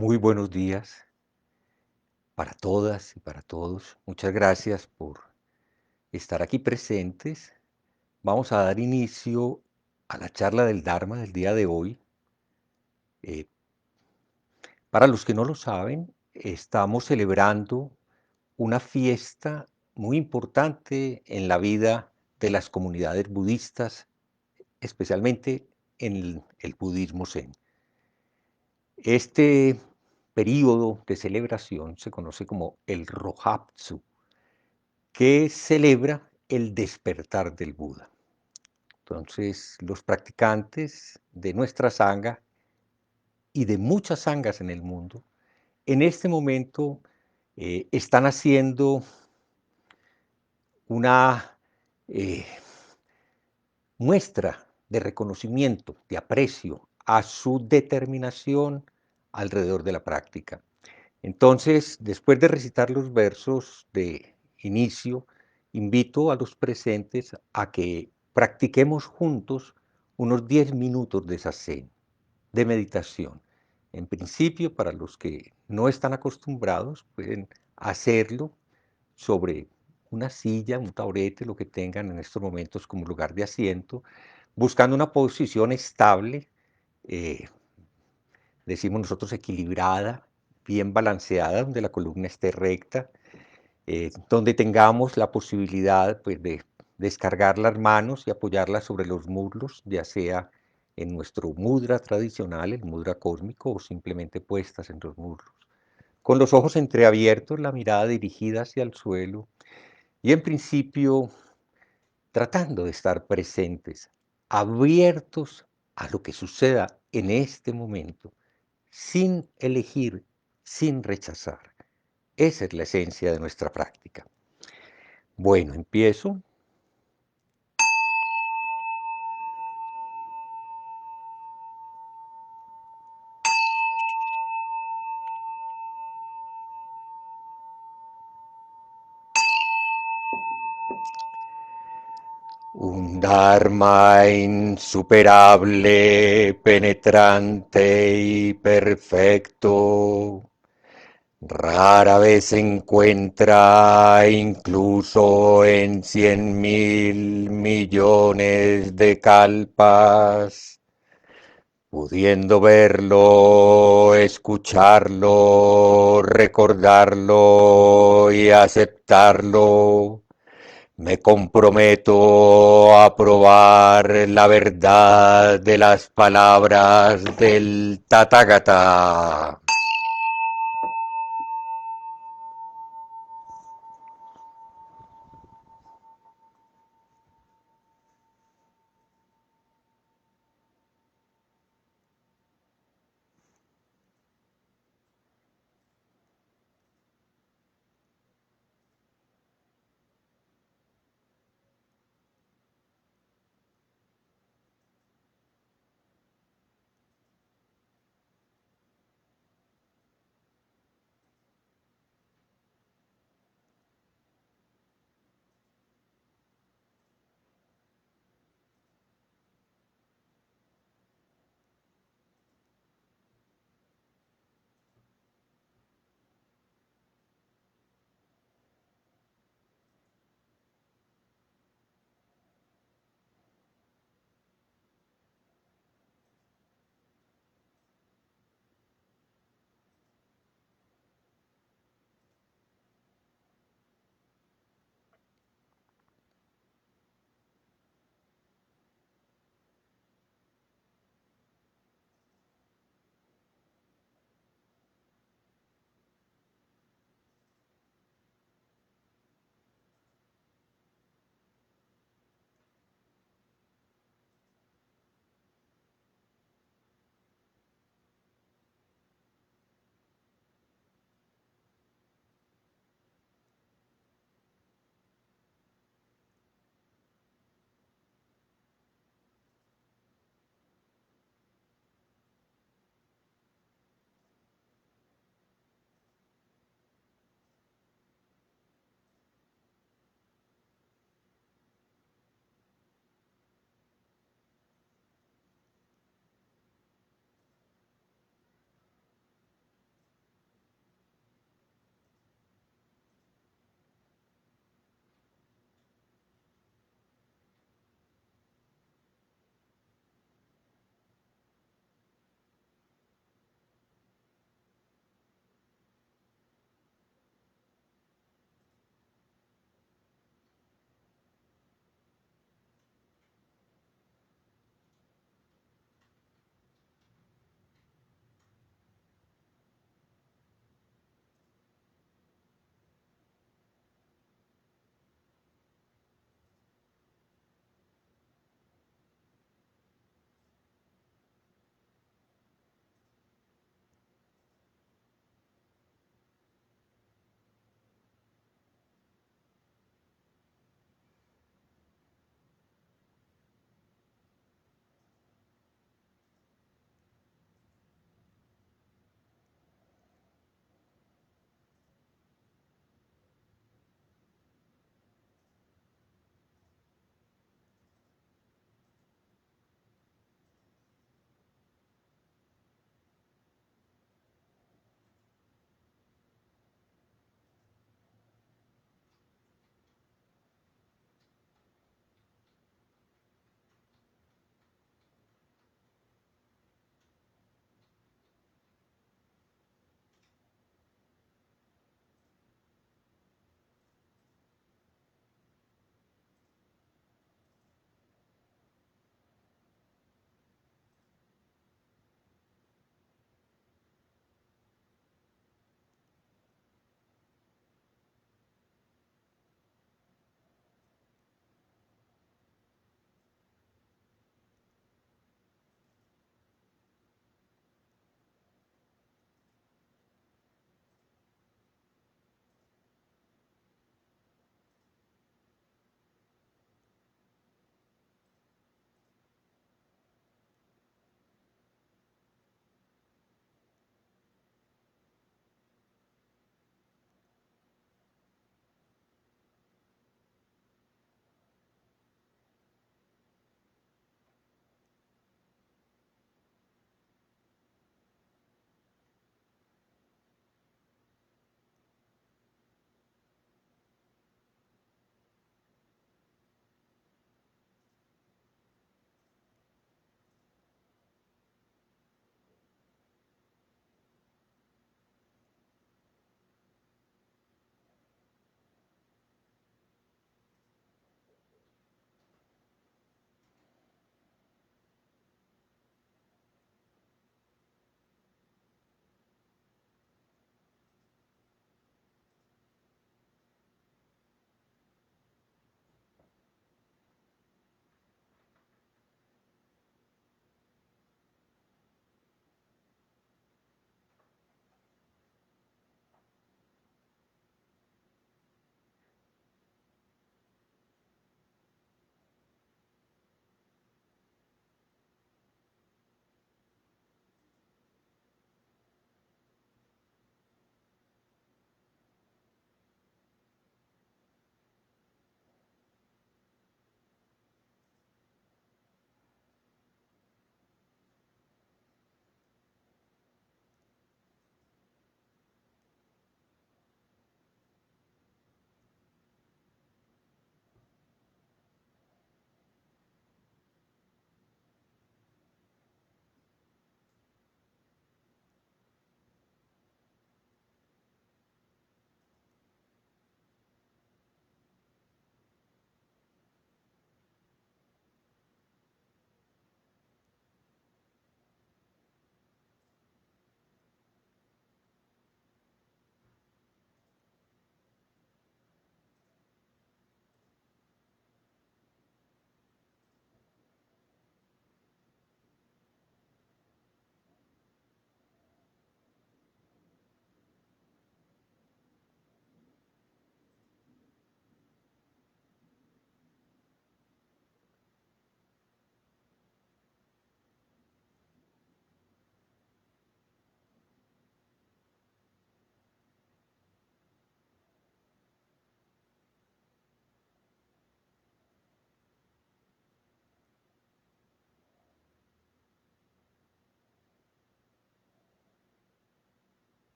Muy buenos días para todas y para todos. Muchas gracias por estar aquí presentes. Vamos a dar inicio a la charla del Dharma del día de hoy. Eh, para los que no lo saben, estamos celebrando una fiesta muy importante en la vida de las comunidades budistas, especialmente en el budismo Zen. Este período de celebración se conoce como el Rohatsu, que celebra el despertar del Buda. Entonces, los practicantes de nuestra sangha y de muchas sanghas en el mundo, en este momento están haciendo una eh, muestra de reconocimiento, de aprecio a su determinación alrededor de la práctica. Entonces, después de recitar los versos de inicio, invito a los presentes a que practiquemos juntos unos 10 minutos de zazen, de meditación. En principio, para los que no están acostumbrados, pueden hacerlo sobre una silla, un taburete, lo que tengan en estos momentos como lugar de asiento, buscando una posición estable, eh, decimos nosotros equilibrada, bien balanceada, donde la columna esté recta, donde tengamos la posibilidad pues, de descargar las manos y apoyarlas sobre los muslos, ya sea en nuestro mudra tradicional, el mudra cósmico, o simplemente puestas en los muslos. Con los ojos entreabiertos, la mirada dirigida hacia el suelo y en principio tratando de estar presentes, abiertos a lo que suceda en este momento, sin elegir, sin rechazar. Esa es la esencia de nuestra práctica. Bueno, empiezo. Un Dharma insuperable, penetrante y perfecto. Rara vez se encuentra incluso en 100.000 millones de kalpas. Pudiendo verlo, escucharlo, recordarlo y aceptarlo, me comprometo a probar la verdad de las palabras del Tathagata.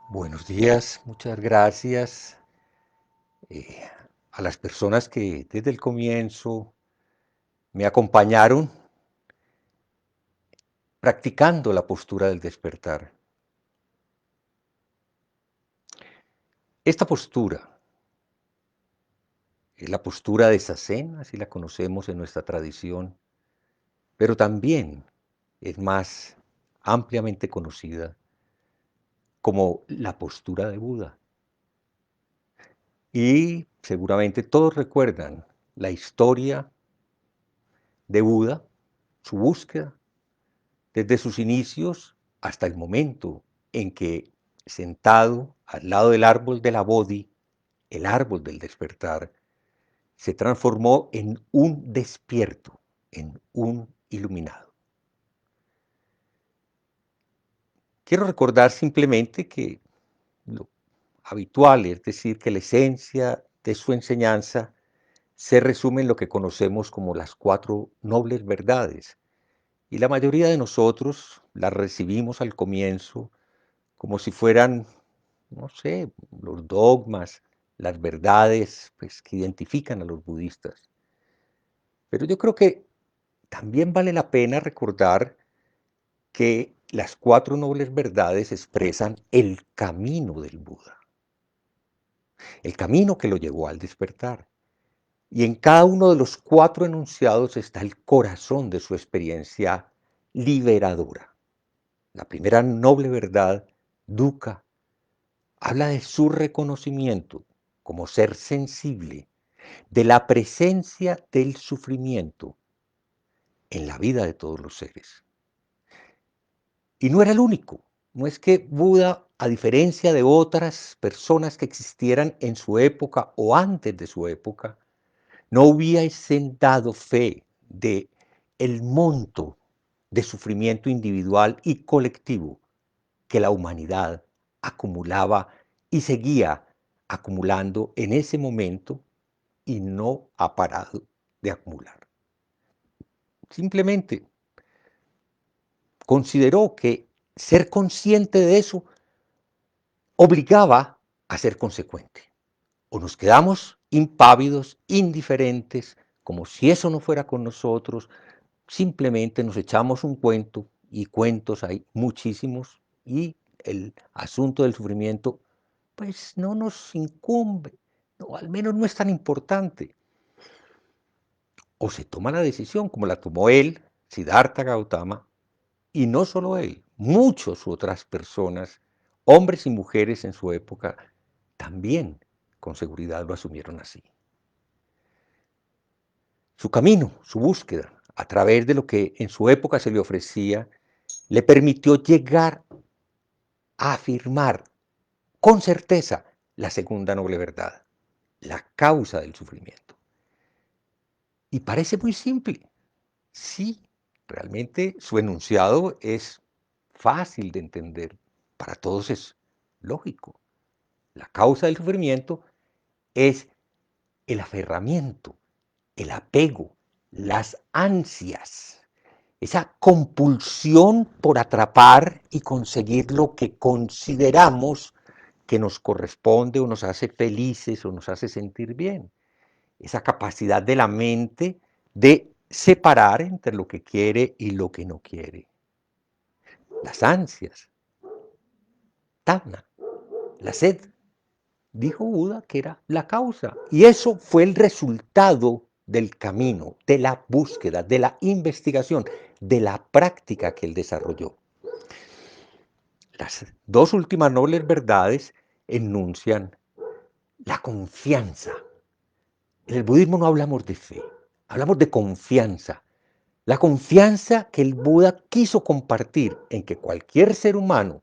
Buenos días, muchas gracias eh, a las personas que desde el comienzo me acompañaron practicando la postura del despertar. Esta postura es la postura de Zazen, así la conocemos en nuestra tradición, pero también es más ampliamente conocida como la postura de Buda. Y seguramente todos recuerdan la historia de Buda, su búsqueda, desde sus inicios hasta el momento en que, sentado al lado del árbol de la Bodhi, el árbol del despertar, se transformó en un despierto, en un iluminado. Quiero recordar simplemente que lo habitual, es decir, que la esencia de su enseñanza se resume en lo que conocemos como las cuatro nobles verdades, y la mayoría de nosotros las recibimos al comienzo como si fueran, no sé, los dogmas, las verdades, pues, que identifican a los budistas. Pero yo creo que también vale la pena recordar que las cuatro nobles verdades expresan el camino del Buda, el camino que lo llevó al despertar. Y en cada uno de los cuatro enunciados está el corazón de su experiencia liberadora. La primera noble verdad, dukkha, habla de su reconocimiento como ser sensible de la presencia del sufrimiento en la vida de todos los seres. Y no era el único. No es que Buda, a diferencia de otras personas que existieran en su época o antes de su época, no hubiesen dado fe de el monto de sufrimiento individual y colectivo que la humanidad acumulaba y seguía acumulando en ese momento y no ha parado de acumular. Simplemente consideró que ser consciente de eso obligaba a ser consecuente. O nos quedamos impávidos, indiferentes, como si eso no fuera con nosotros, simplemente nos echamos un cuento, y cuentos hay muchísimos, y el asunto del sufrimiento pues no nos incumbe, o al menos no es tan importante. O se toma la decisión, como la tomó él, Siddhartha Gautama, y no solo él, muchas otras personas, hombres y mujeres en su época, también con seguridad lo asumieron así. Su camino, su búsqueda, a través de lo que en su época se le ofrecía, le permitió llegar a afirmar con certeza la segunda noble verdad, la causa del sufrimiento. Y parece muy simple. Sí, realmente su enunciado es fácil de entender. Para todos es lógico. La causa del sufrimiento es el aferramiento, el apego, las ansias, esa compulsión por atrapar y conseguir lo que consideramos que nos corresponde o nos hace felices o nos hace sentir bien. Esa capacidad de la mente de separar entre lo que quiere y lo que no quiere. Las ansias, tamna, la sed, dijo Buda que era la causa. Y eso fue el resultado del camino, de la búsqueda, de la investigación, de la práctica que él desarrolló. Las dos últimas nobles verdades enuncian la confianza. En el budismo no hablamos de fe, hablamos de confianza. La confianza que el Buda quiso compartir en que cualquier ser humano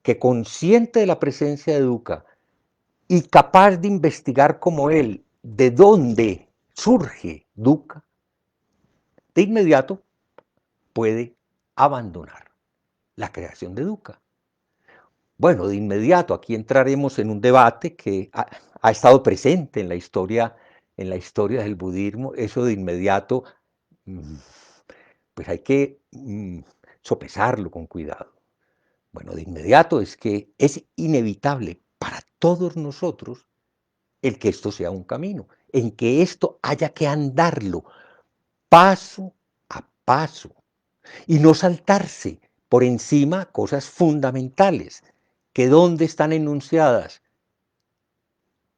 que consciente de la presencia de dukkha y capaz de investigar como él de dónde surge dukkha, de inmediato puede abandonar la creación de dukkha. Bueno, de inmediato aquí entraremos en un debate que ha estado presente en la historia del budismo. Eso de inmediato, pues hay que sopesarlo con cuidado. Bueno, de inmediato es que es inevitable para todos nosotros el que esto sea un camino, en que esto haya que andarlo paso a paso y no saltarse por encima cosas fundamentales que dónde están enunciadas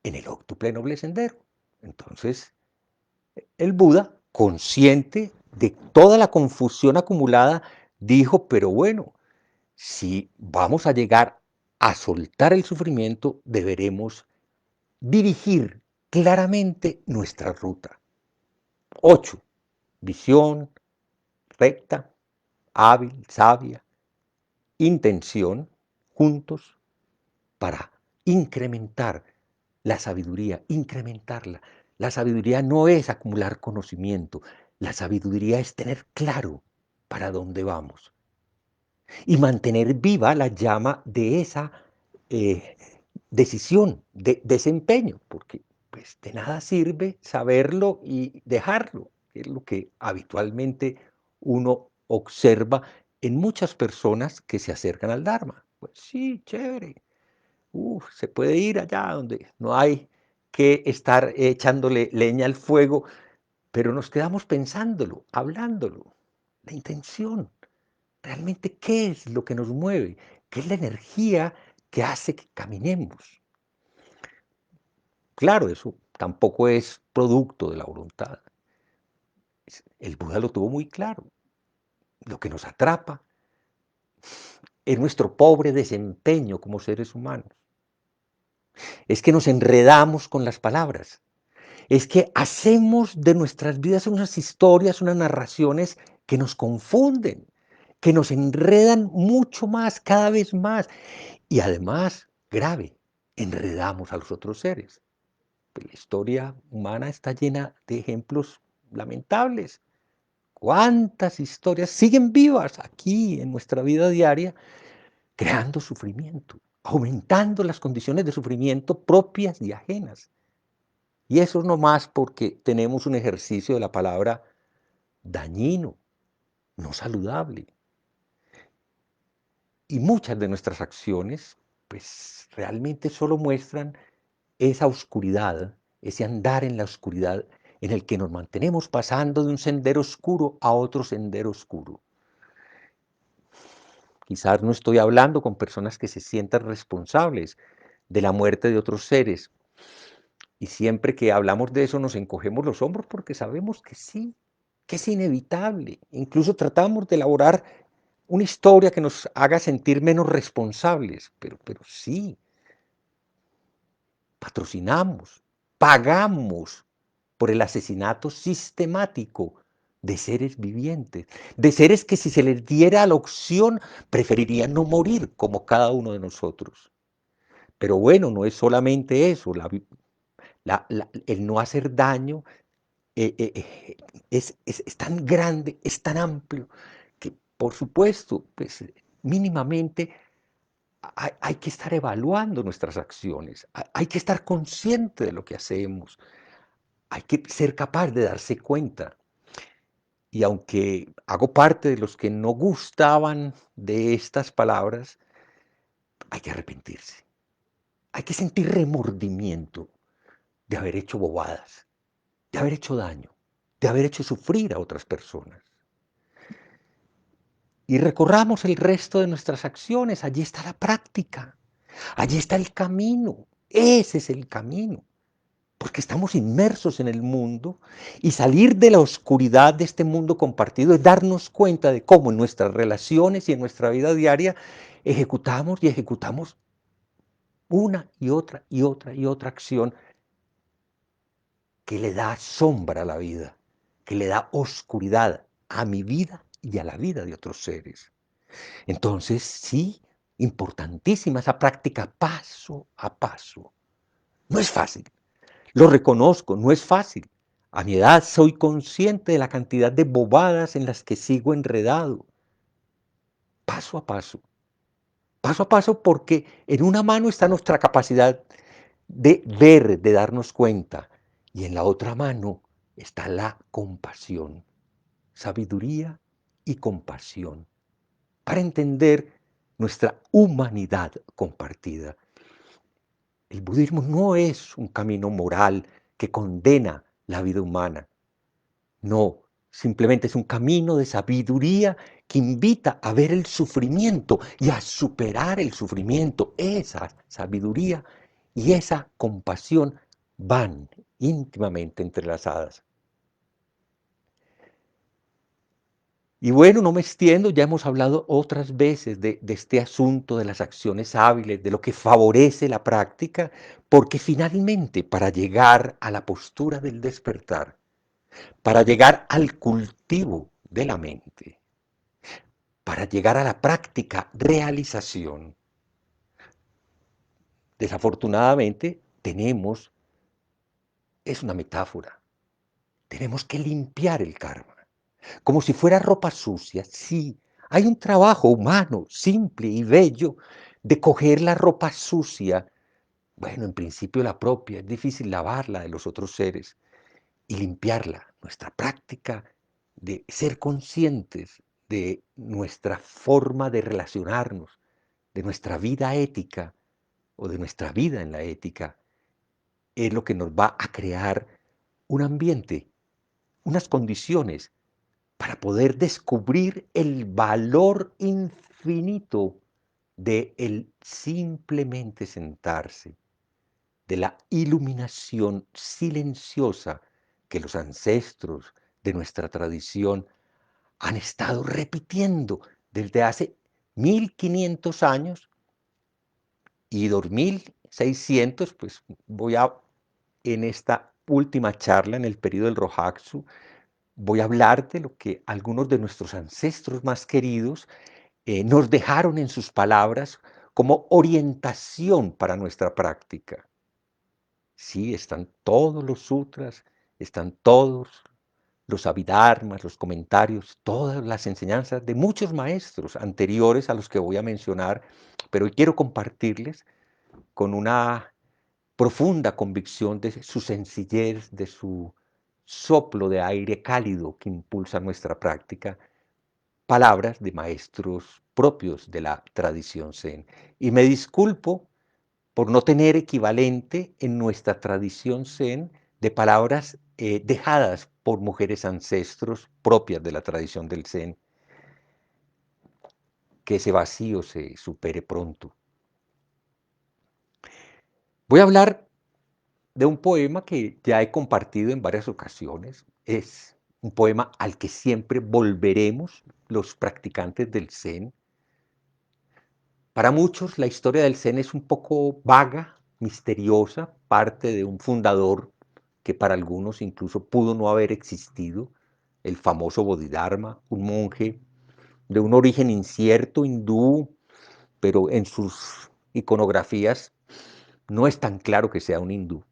en el octuple noble sendero. Entonces, el Buda, consciente de toda la confusión acumulada, dijo, pero bueno, si vamos a llegar a soltar el sufrimiento, deberemos dirigir claramente nuestra ruta. 8. Visión recta, hábil, sabia, intención, juntos, para incrementar la sabiduría, incrementarla. La sabiduría no es acumular conocimiento, la sabiduría es tener claro para dónde vamos y mantener viva la llama de esa eh, decisión, de desempeño, porque pues de nada sirve saberlo y dejarlo, que es lo que habitualmente uno observa en muchas personas que se acercan al Dharma. Pues sí, chévere, se puede ir allá donde no hay que estar echándole leña al fuego, pero nos quedamos pensándolo, hablándolo, la intención. Realmente, ¿qué es lo que nos mueve? ¿Qué es la energía que hace que caminemos? Claro, eso tampoco es producto de la voluntad. El Buda lo tuvo muy claro. Lo que nos atrapa es nuestro pobre desempeño como seres humanos. Es que nos enredamos con las palabras. Es que hacemos de nuestras vidas unas historias, unas narraciones que nos confunden, que nos enredan mucho más, cada vez más. Y además, grave, enredamos a los otros seres. La historia humana está llena de ejemplos lamentables. ¿Cuántas historias siguen vivas aquí en nuestra vida diaria, creando sufrimiento, aumentando las condiciones de sufrimiento propias y ajenas? Y eso no más porque tenemos un ejercicio de la palabra dañino, no saludable. Y muchas de nuestras acciones, pues realmente solo muestran esa oscuridad, ese andar en la oscuridad en el que nos mantenemos pasando de un sendero oscuro a otro sendero oscuro. Quizás no estoy hablando con personas que se sientan responsables de la muerte de otros seres. Y siempre que hablamos de eso nos encogemos los hombros porque sabemos que sí, que es inevitable. Incluso tratamos de elaborar una historia que nos haga sentir menos responsables. Pero sí, patrocinamos, pagamos por el asesinato sistemático de seres vivientes, de seres que si se les diera la opción preferirían no morir como cada uno de nosotros. Pero bueno, no es solamente eso, el no hacer daño es tan grande, es tan amplio, que por supuesto, pues mínimamente hay que estar evaluando nuestras acciones, hay que estar consciente de lo que hacemos, hay que ser capaz de darse cuenta. Y aunque hago parte de los que no gustaban de estas palabras, hay que arrepentirse, hay que sentir remordimiento de haber hecho bobadas, de haber hecho daño, de haber hecho sufrir a otras personas. Y recorramos el resto de nuestras acciones, allí está la práctica, allí está el camino, ese es el camino. Porque estamos inmersos en el mundo y salir de la oscuridad de este mundo compartido es darnos cuenta de cómo en nuestras relaciones y en nuestra vida diaria ejecutamos y ejecutamos una y otra y otra y otra acción que le da sombra a la vida, que le da oscuridad a mi vida y a la vida de otros seres. Entonces, sí, importantísima esa práctica paso a paso. No es fácil. Lo reconozco, no es fácil. A mi edad soy consciente de la cantidad de bobadas en las que sigo enredado. Paso a paso. Paso a paso porque en una mano está nuestra capacidad de ver, de darnos cuenta. Y en la otra mano está la compasión, sabiduría y compasión. Para entender nuestra humanidad compartida. El budismo no es un camino moral que condena la vida humana. No, simplemente es un camino de sabiduría que invita a ver el sufrimiento y a superar el sufrimiento. Esa sabiduría y esa compasión van íntimamente entrelazadas. Y bueno, no me extiendo, ya hemos hablado otras veces de este asunto de las acciones hábiles, de lo que favorece la práctica, porque finalmente para llegar a la postura del despertar, para llegar al cultivo de la mente, para llegar a la práctica realización, desafortunadamente es una metáfora, tenemos que limpiar el karma. Como si fuera ropa sucia. Sí, hay un trabajo humano, simple y bello, de coger la ropa sucia, bueno, en principio la propia, es difícil lavarla de los otros seres, y limpiarla. Nuestra práctica de ser conscientes de nuestra forma de relacionarnos, de nuestra vida ética o de nuestra vida en la ética, es lo que nos va a crear un ambiente, unas condiciones para poder descubrir el valor infinito de el simplemente sentarse, de la iluminación silenciosa que los ancestros de nuestra tradición han estado repitiendo desde hace 1500 años y 2600, pues en esta última charla en el periodo del Rohatsu, voy a hablar de lo que algunos de nuestros ancestros más queridos nos dejaron en sus palabras como orientación para nuestra práctica. Sí, están todos los sutras, están todos los abhidharmas, los comentarios, todas las enseñanzas de muchos maestros anteriores a los que voy a mencionar, pero hoy quiero compartirles con una profunda convicción de su sencillez, de su soplo de aire cálido que impulsa nuestra práctica, palabras de maestros propios de la tradición Zen. Y me disculpo por no tener equivalente en nuestra tradición Zen de palabras dejadas por mujeres ancestros propias de la tradición del Zen, que ese vacío se supere pronto. Voy a hablar de un poema que ya he compartido en varias ocasiones. Es un poema al que siempre volveremos los practicantes del Zen. Para muchos la historia del Zen es un poco vaga, misteriosa, parte de un fundador que para algunos incluso pudo no haber existido, el famoso Bodhidharma, un monje de un origen incierto, hindú, pero en sus iconografías no es tan claro que sea un hindú.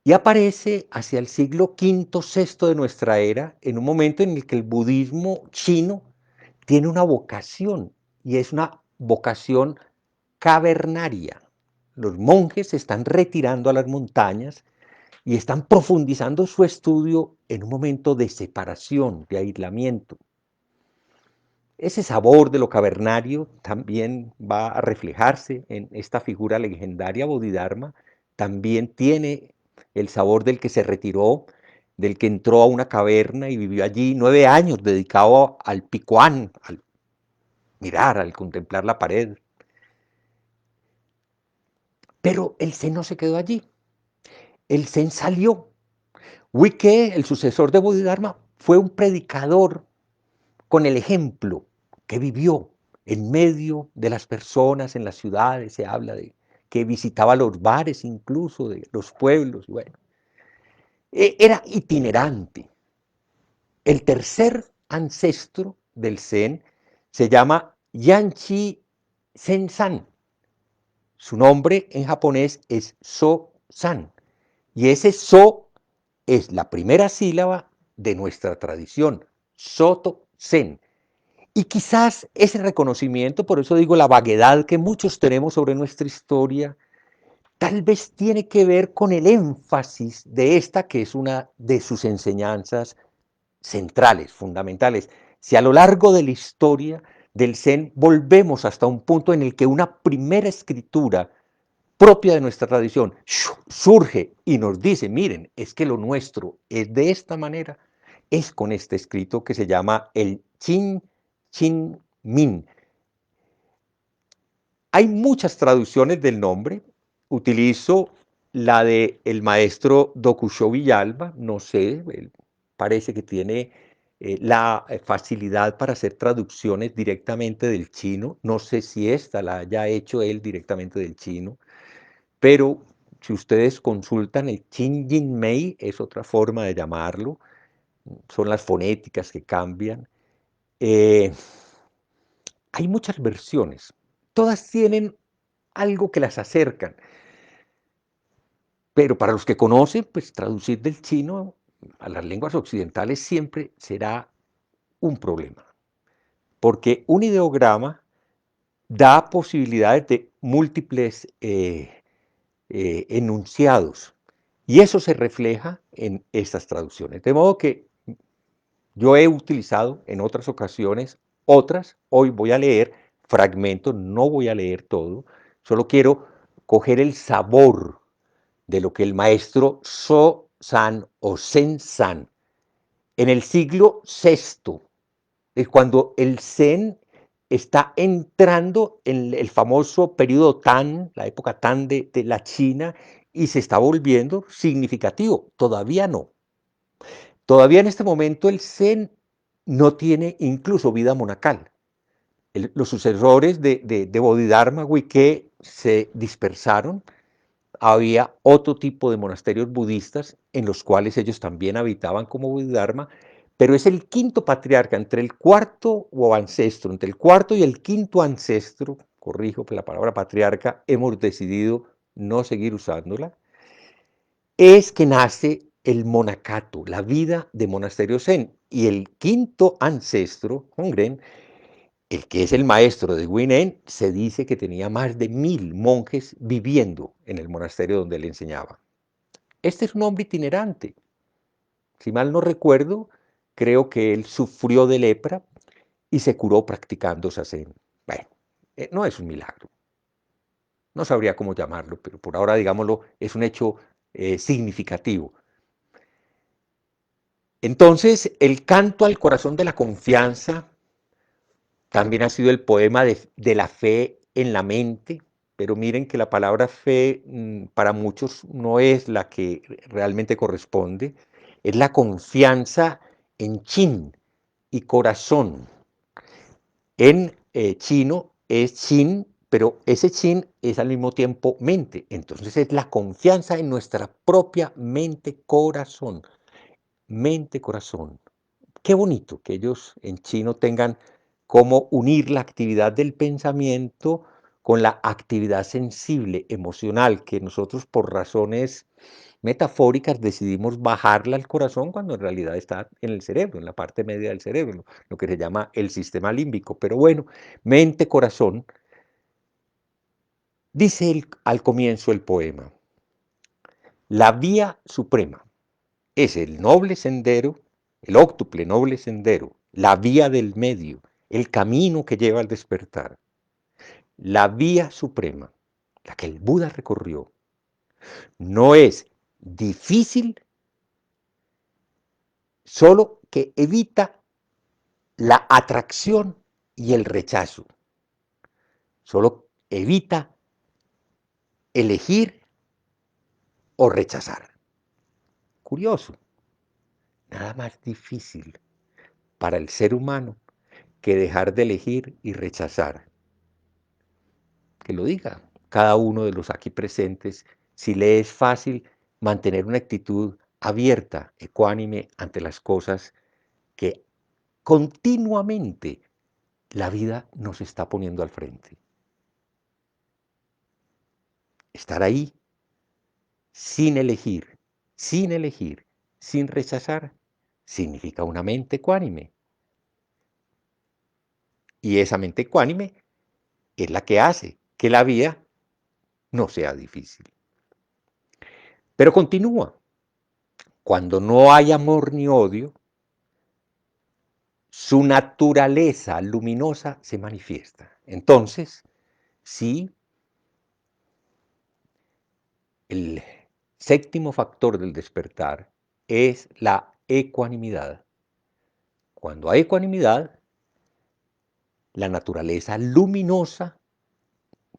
Y aparece hacia el siglo V-VI de nuestra era, en un momento en el que el budismo chino tiene una vocación, y es una vocación cavernaria. Los monjes se están retirando a las montañas y están profundizando su estudio en un momento de separación, de aislamiento. Ese sabor de lo cavernario también va a reflejarse en esta figura legendaria Bodhidharma. También tiene el sabor del que se retiró, del que entró a una caverna y vivió allí 9 años dedicado al picuán, al mirar, al contemplar la pared. Pero el Zen no se quedó allí. El Zen salió. Wike, el sucesor de Bodhidharma, fue un predicador con el ejemplo que vivió en medio de las personas en las ciudades. Se habla de que visitaba los bares incluso de los pueblos. Bueno, era itinerante. El tercer ancestro del Zen se llama Yanchi Zen-san. Su nombre en japonés es So-san. Y ese So es la primera sílaba de nuestra tradición, Soto Zen. Y quizás ese reconocimiento, por eso digo la vaguedad que muchos tenemos sobre nuestra historia, tal vez tiene que ver con el énfasis de esta que es una de sus enseñanzas centrales, fundamentales. Si a lo largo de la historia del Zen volvemos hasta un punto en el que una primera escritura propia de nuestra tradición surge y nos dice, miren, es que lo nuestro es de esta manera, es con este escrito que se llama el Chin Chin Min. Hay muchas traducciones del nombre. Utilizo la de el maestro Dokusho Villalba, no sé, él parece que tiene la facilidad para hacer traducciones directamente del chino. No sé si esta la haya hecho él directamente del chino, pero si ustedes consultan el Chin Mei, es otra forma de llamarlo, son las fonéticas que cambian. Eh, Hay muchas versiones, todas tienen algo que las acercan. Pero para los que conocen, pues traducir del chino a las lenguas occidentales siempre será un problema, porque un ideograma da posibilidades de múltiples enunciados y eso se refleja en estas traducciones. De modo que yo he utilizado en otras ocasiones otras, hoy voy a leer fragmentos, no voy a leer todo, solo quiero coger el sabor de lo que el maestro So San o Zen San en el siglo VI, cuando el Zen está entrando en el famoso periodo Tan, la época Tan de la China, y se está volviendo significativo. Todavía no. Todavía en este momento el Zen no tiene incluso vida monacal. Los sucesores de Bodhidharma Huike se dispersaron. Había otro tipo de monasterios budistas en los cuales ellos también habitaban como Bodhidharma, pero es el quinto patriarca, entre el cuarto o ancestro, entre el cuarto y el quinto ancestro, corrijo que la palabra patriarca hemos decidido no seguir usándola, es que nace el monacato, la vida de monasterio Zen. Y el quinto ancestro, Hongren, el que es el maestro de Huineng, se dice que tenía más de 1000 monjes viviendo en el monasterio donde él enseñaba. Este es un hombre itinerante. Si mal no recuerdo, creo que él sufrió de lepra y se curó practicando Zazen. Bueno, no es un milagro. No sabría cómo llamarlo, pero por ahora, digámoslo, es un hecho significativo. Entonces, el canto al corazón de la confianza también ha sido el poema de la fe en la mente, pero miren que la palabra fe para muchos no es la que realmente corresponde, es la confianza en chin y corazón. En chino es chin, pero ese chin es al mismo tiempo mente, entonces es la confianza en nuestra propia mente-corazón, mente-corazón. Qué bonito que ellos en chino tengan cómo unir la actividad del pensamiento con la actividad sensible, emocional, que nosotros por razones metafóricas decidimos bajarla al corazón cuando en realidad está en el cerebro, en la parte media del cerebro, lo que se llama el sistema límbico. Pero bueno, mente, corazón, dice al comienzo el poema, la vía suprema es el noble sendero, el óctuple noble sendero, la vía del medio, el camino que lleva al despertar. La vía suprema, la que el Buda recorrió, no es difícil, solo que evita la atracción y el rechazo. Solo evita elegir o rechazar. Curioso, nada más difícil para el ser humano que dejar de elegir y rechazar. Que lo diga cada uno de los aquí presentes, si le es fácil mantener una actitud abierta, ecuánime ante las cosas que continuamente la vida nos está poniendo al frente. Estar ahí sin elegir, sin rechazar, significa una mente ecuánime. Y esa mente ecuánime es la que hace que la vida no sea difícil. Pero continúa. Cuando no hay amor ni odio, su naturaleza luminosa se manifiesta. Entonces, sí, el séptimo factor del despertar es la ecuanimidad. Cuando hay ecuanimidad, la naturaleza luminosa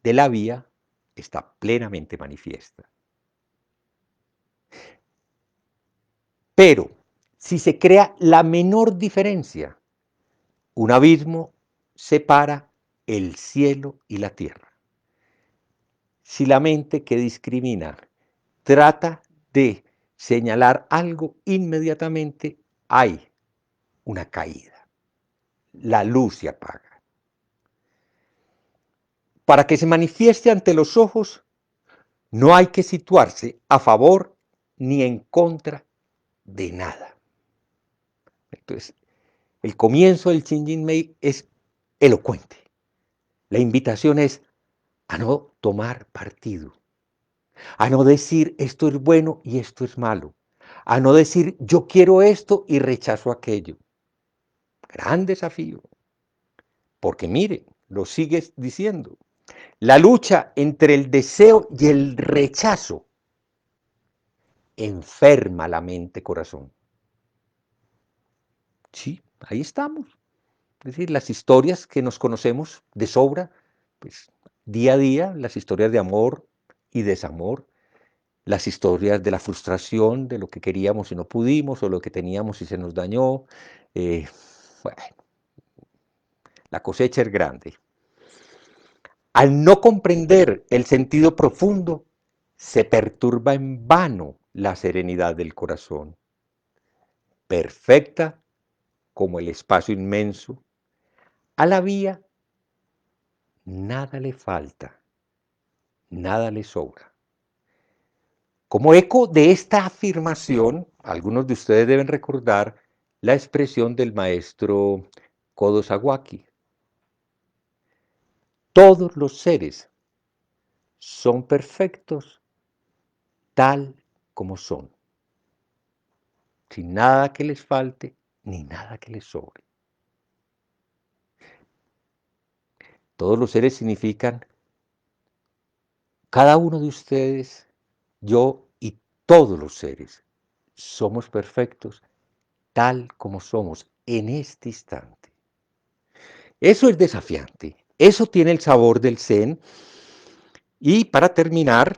de la vía está plenamente manifiesta. Pero, si se crea la menor diferencia, un abismo separa el cielo y la tierra. Si la mente que discrimina trata de señalar algo, inmediatamente hay una caída. La luz se apaga. Para que se manifieste ante los ojos, no hay que situarse a favor ni en contra de nada. Entonces, el comienzo del Shinjin-mei es elocuente. La invitación es a no tomar partido, a no decir esto es bueno y esto es malo, a no decir yo quiero esto y rechazo aquello. Gran desafío, porque mire, lo sigues diciendo, la lucha entre el deseo y el rechazo enferma la mente corazón. Sí, ahí estamos. Es decir, las historias que nos conocemos de sobra, pues día a día, las historias de amor y desamor, las historias de la frustración, de lo que queríamos y no pudimos, o lo que teníamos y se nos dañó. Bueno, la cosecha es grande. Al no comprender el sentido profundo, se perturba en vano la serenidad del corazón, perfecta como el espacio inmenso. A la vía nada le falta, nada le sobra. Como eco de esta afirmación, algunos de ustedes deben recordar la expresión del maestro Kodo Sawaki. Todos los seres son perfectos tal como son, sin nada que les falte ni nada que les sobre. Todos los seres significan cada uno de ustedes, yo y todos los seres somos perfectos tal como somos en este instante. Eso es desafiante, eso tiene el sabor del Zen. Y para terminar,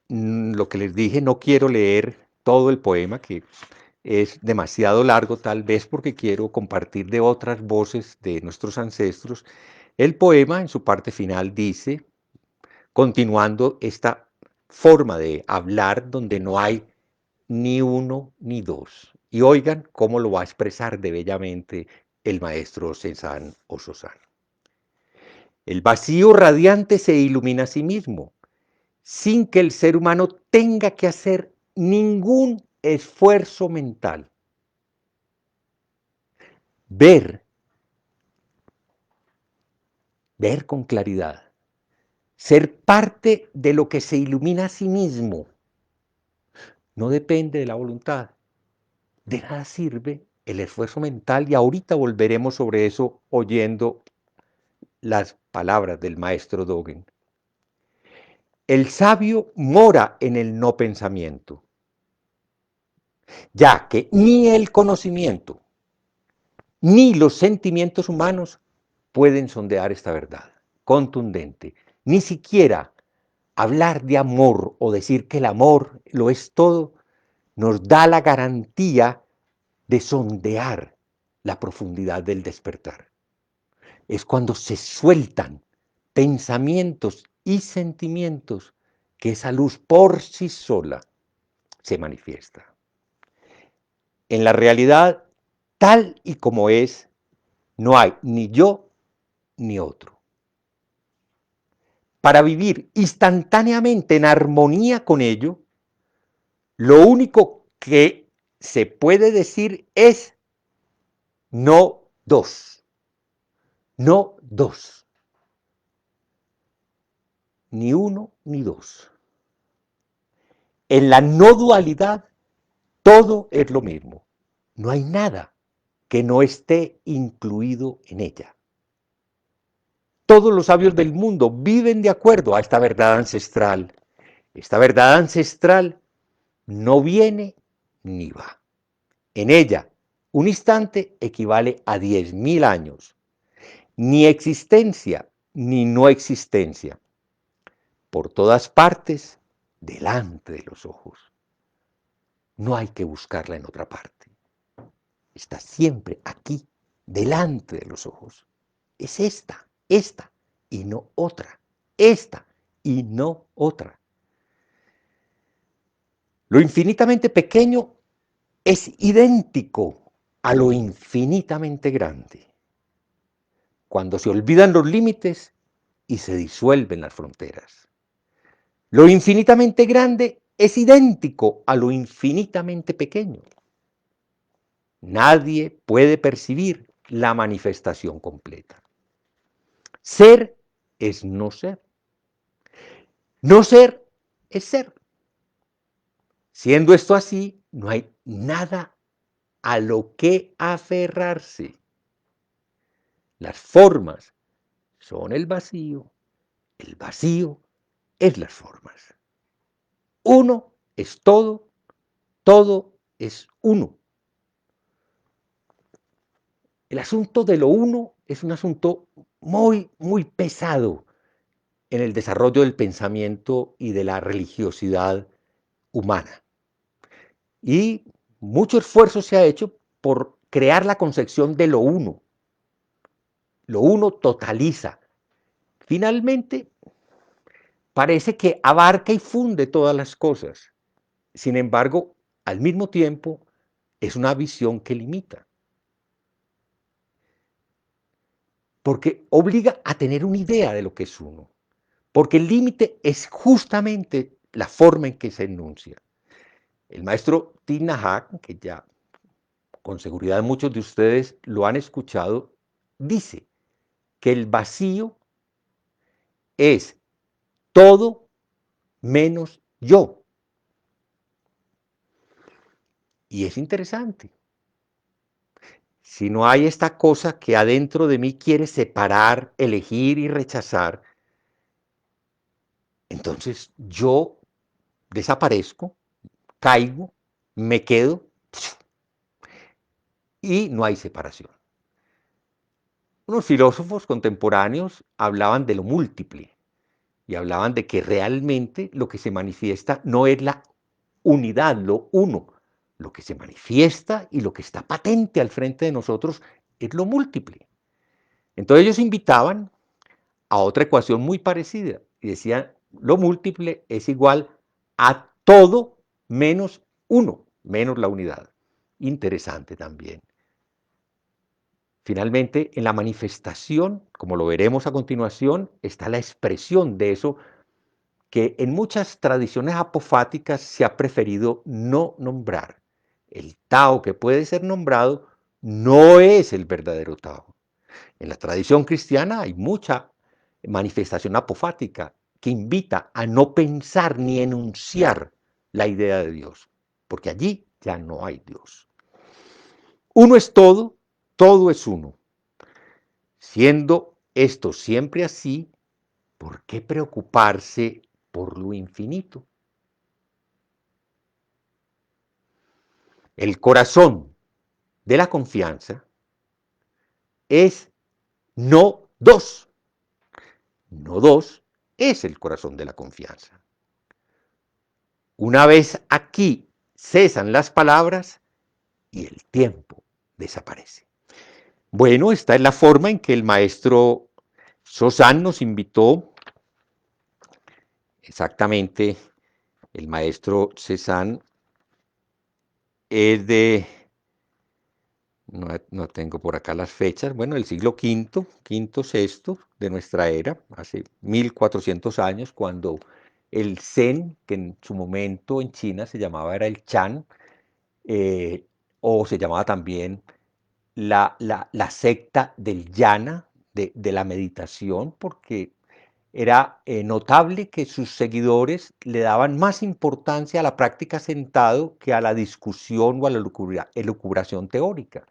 lo que les dije, no quiero leer todo el poema, que es demasiado largo tal vez porque quiero compartir de otras voces de nuestros ancestros. El poema en su parte final dice, continuando esta forma de hablar donde no hay ni uno ni dos. Y oigan cómo lo va a expresar de bellamente el maestro Senzan Ososan. El vacío radiante se ilumina a sí mismo, sin que el ser humano tenga que hacer ningún esfuerzo mental. Ver con claridad, ser parte de lo que se ilumina a sí mismo, no depende de la voluntad. De nada sirve el esfuerzo mental y ahorita volveremos sobre eso oyendo las palabras del maestro Dogen. El sabio mora en el no pensamiento, ya que ni el conocimiento ni los sentimientos humanos pueden sondear esta verdad contundente. Ni siquiera hablar de amor o decir que el amor lo es todo nos da la garantía de sondear la profundidad del despertar. Es cuando se sueltan pensamientos y sentimientos que esa luz por sí sola se manifiesta. En la realidad, tal y como es, no hay ni yo ni otro. Para vivir instantáneamente en armonía con ello, lo único que se puede decir es no dos. No dos. Ni uno ni dos. En la no dualidad, todo es lo mismo. No hay nada que no esté incluido en ella. Todos los sabios del mundo viven de acuerdo a esta verdad ancestral. Esta verdad ancestral no viene ni va. En ella, un instante equivale a 10.000 años. Ni existencia, ni no existencia. Por todas partes, delante de los ojos. No hay que buscarla en otra parte. Está siempre aquí, delante de los ojos. Es esta, y no otra. Esta, y no otra. Lo infinitamente pequeño es idéntico a lo infinitamente grande. Cuando se olvidan los límites y se disuelven las fronteras. Lo infinitamente grande es idéntico a lo infinitamente pequeño. Nadie puede percibir la manifestación completa. Ser es no ser. No ser es ser. Siendo esto así, no hay nada a lo que aferrarse. Las formas son el vacío es las formas. Uno es todo, todo es uno. El asunto de lo uno es un asunto muy pesado en el desarrollo del pensamiento y de la religiosidad humana. Y mucho esfuerzo se ha hecho por crear la concepción de lo uno. Lo uno totaliza. Finalmente, parece que abarca y funde todas las cosas. Sin embargo, al mismo tiempo, es una visión que limita. Porque obliga a tener una idea de lo que es uno. Porque el límite es justamente la forma en que se enuncia. El maestro Thich Nhat Hanh, que ya con seguridad muchos de ustedes lo han escuchado, dice que el vacío es todo menos yo. Y es interesante. Si no hay esta cosa que adentro de mí quiere separar, elegir y rechazar, entonces yo desaparezco, caigo, me quedo y no hay separación. Unos filósofos contemporáneos hablaban de lo múltiple y hablaban de que realmente lo que se manifiesta no es la unidad, lo uno. Lo que se manifiesta y lo que está patente al frente de nosotros es lo múltiple. Entonces ellos invitaban a otra ecuación muy parecida y decían, lo múltiple es igual a todo menos uno, menos la unidad. Interesante también. Finalmente, en la manifestación, como lo veremos a continuación, está la expresión de eso que en muchas tradiciones apofáticas se ha preferido no nombrar. El Tao que puede ser nombrado no es el verdadero Tao. En la tradición cristiana hay mucha manifestación apofática que invita a no pensar ni enunciar la idea de Dios, porque allí ya no hay Dios. Uno es todo es uno. Siendo esto siempre así, ¿por qué preocuparse por lo infinito? El corazón de la confianza es no dos. No dos es el corazón de la confianza. Una vez aquí cesan las palabras y el tiempo desaparece. Bueno, esta es la forma en que el maestro Cézanne nos invitó, exactamente, el maestro Cézanne es de, no tengo por acá las fechas, bueno, el siglo V, sexto de nuestra era, hace 1400 años, cuando el Zen, que en su momento en China se llamaba era el Chan, eh, o se llamaba también la secta del yana, de la meditación, porque era notable que sus seguidores le daban más importancia a la práctica sentado que a la discusión o a la elucubración teórica.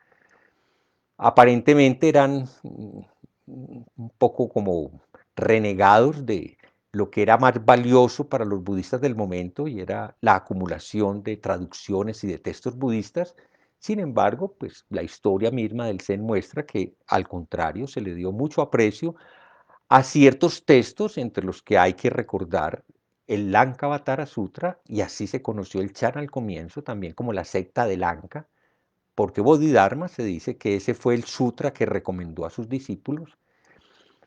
Aparentemente eran un poco como renegados de lo que era más valioso para los budistas del momento y era la acumulación de traducciones y de textos budistas. Sin embargo, pues la historia misma del Zen muestra que al contrario se le dio mucho aprecio a ciertos textos entre los que hay que recordar el Lankavatara Sutra, y así se conoció el Chan al comienzo, también como la secta de Lanka, porque Bodhidharma se dice que ese fue el sutra que recomendó a sus discípulos.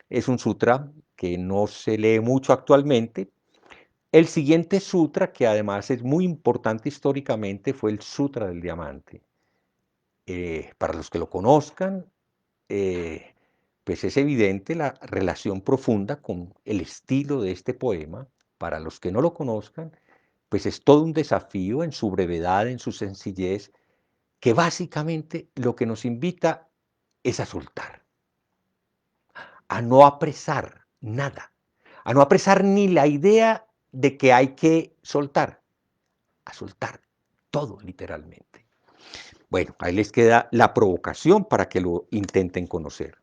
Es un sutra que no se lee mucho actualmente. El siguiente sutra, que además es muy importante históricamente, fue el Sutra del Diamante. Para los que lo conozcan, eh, pues es evidente la relación profunda con el estilo de este poema. Para los que no lo conozcan, pues es todo un desafío en su brevedad, en su sencillez, que básicamente lo que nos invita es a soltar, a no apresar nada, a no apresar ni la idea de que hay que soltar, a soltar todo literalmente. Bueno, ahí les queda la provocación para que lo intenten conocer.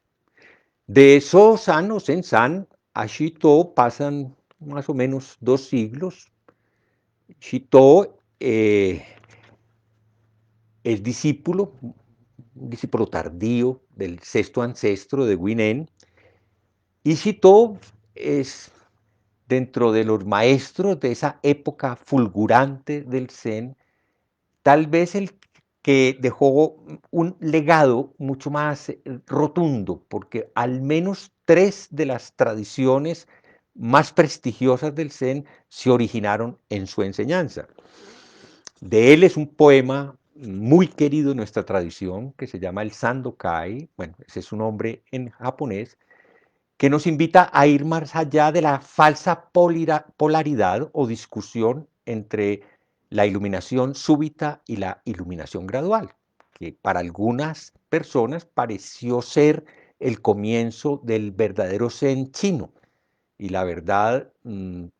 De So-san o Zen-san a Shito pasan más o menos 2 siglos. Shito es un discípulo tardío del sexto ancestro de Guinen. Y Shito es dentro de los maestros de esa época fulgurante del Zen, tal vez el que dejó un legado mucho más rotundo, porque al menos 3 de las tradiciones más prestigiosas del Zen se originaron en su enseñanza. De él es un poema muy querido en nuestra tradición que se llama el Sandokai, bueno, ese es su nombre en japonés, que nos invita a ir más allá de la falsa polaridad o discusión entre la iluminación súbita y la iluminación gradual, que para algunas personas pareció ser el comienzo del verdadero Zen chino. Y la verdad,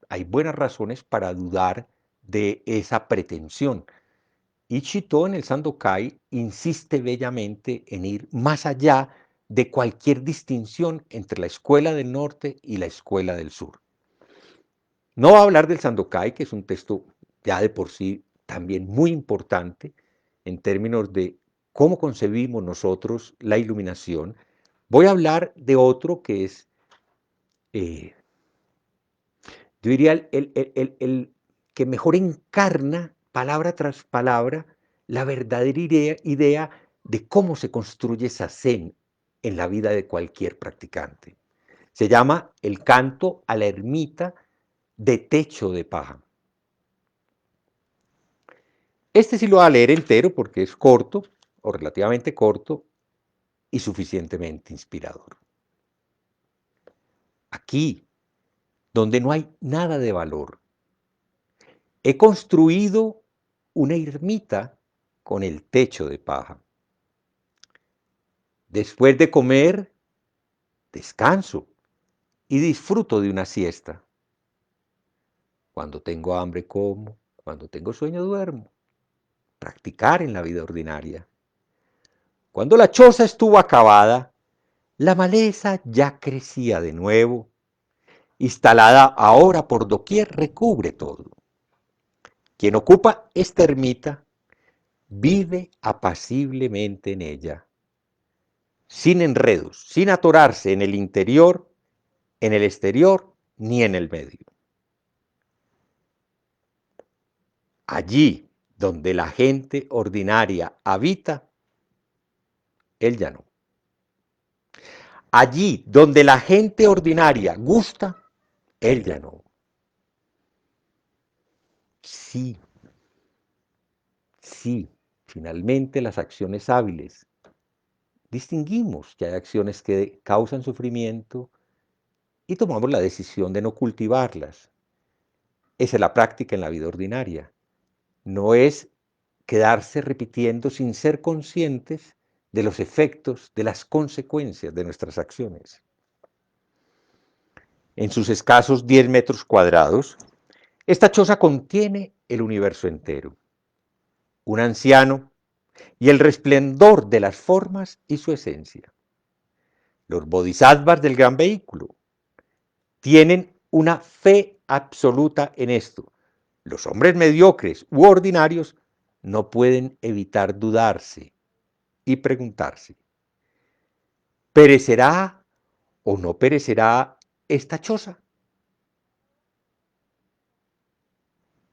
hay buenas razones para dudar de esa pretensión. Ichito en el Sandokai insiste bellamente en ir más allá de cualquier distinción entre la escuela del norte y la escuela del sur. No va a hablar del Sandokai, que es un texto ya de por sí también muy importante en términos de cómo concebimos nosotros la iluminación. Voy a hablar de otro que es, eh, yo diría, el que mejor encarna palabra tras palabra la verdadera idea de cómo se construye esa zen en la vida de cualquier practicante. Se llama El canto a la ermita de techo de paja. Este sí lo voy a leer entero porque es corto, o relativamente corto, y suficientemente inspirador. Aquí, donde no hay nada de valor, he construido una ermita con el techo de paja. Después de comer, descanso y disfruto de una siesta. Cuando tengo hambre como, cuando tengo sueño duermo. Practicar en la vida ordinaria. Cuando la choza estuvo acabada, la maleza ya crecía de nuevo. Instalada ahora por doquier recubre todo. Quien ocupa esta ermita vive apaciblemente en ella, sin enredos, sin atorarse en el interior, en el exterior, ni en el medio. Allí donde la gente ordinaria habita, él ya no. Allí donde la gente ordinaria gusta, él ya no. Sí, sí, finalmente las acciones hábiles. Distinguimos que hay acciones que causan sufrimiento y tomamos la decisión de no cultivarlas. Esa es la práctica en la vida ordinaria. No es quedarse repitiendo sin ser conscientes de los efectos, de las consecuencias de nuestras acciones. En sus escasos 10 metros cuadrados, esta choza contiene el universo entero. Un anciano y el resplendor de las formas y su esencia. Los bodhisattvas del gran vehículo tienen una fe absoluta en esto. Los hombres mediocres u ordinarios no pueden evitar dudarse y preguntarse, ¿perecerá o no perecerá esta choza?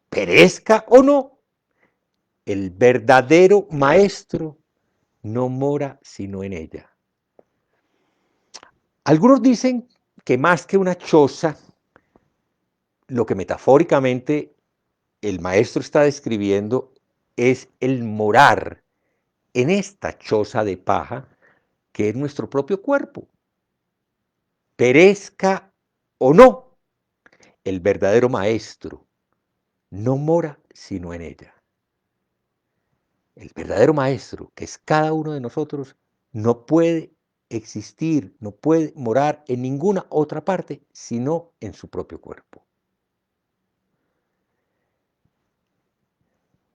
¿Perezca o no? El verdadero maestro no mora sino en ella. Algunos dicen que más que una choza, lo que metafóricamente el maestro está describiendo es el morar en esta choza de paja que es nuestro propio cuerpo. Perezca o no, el verdadero maestro no mora sino en ella. El verdadero maestro, que es cada uno de nosotros, no puede existir, no puede morar en ninguna otra parte, sino en su propio cuerpo.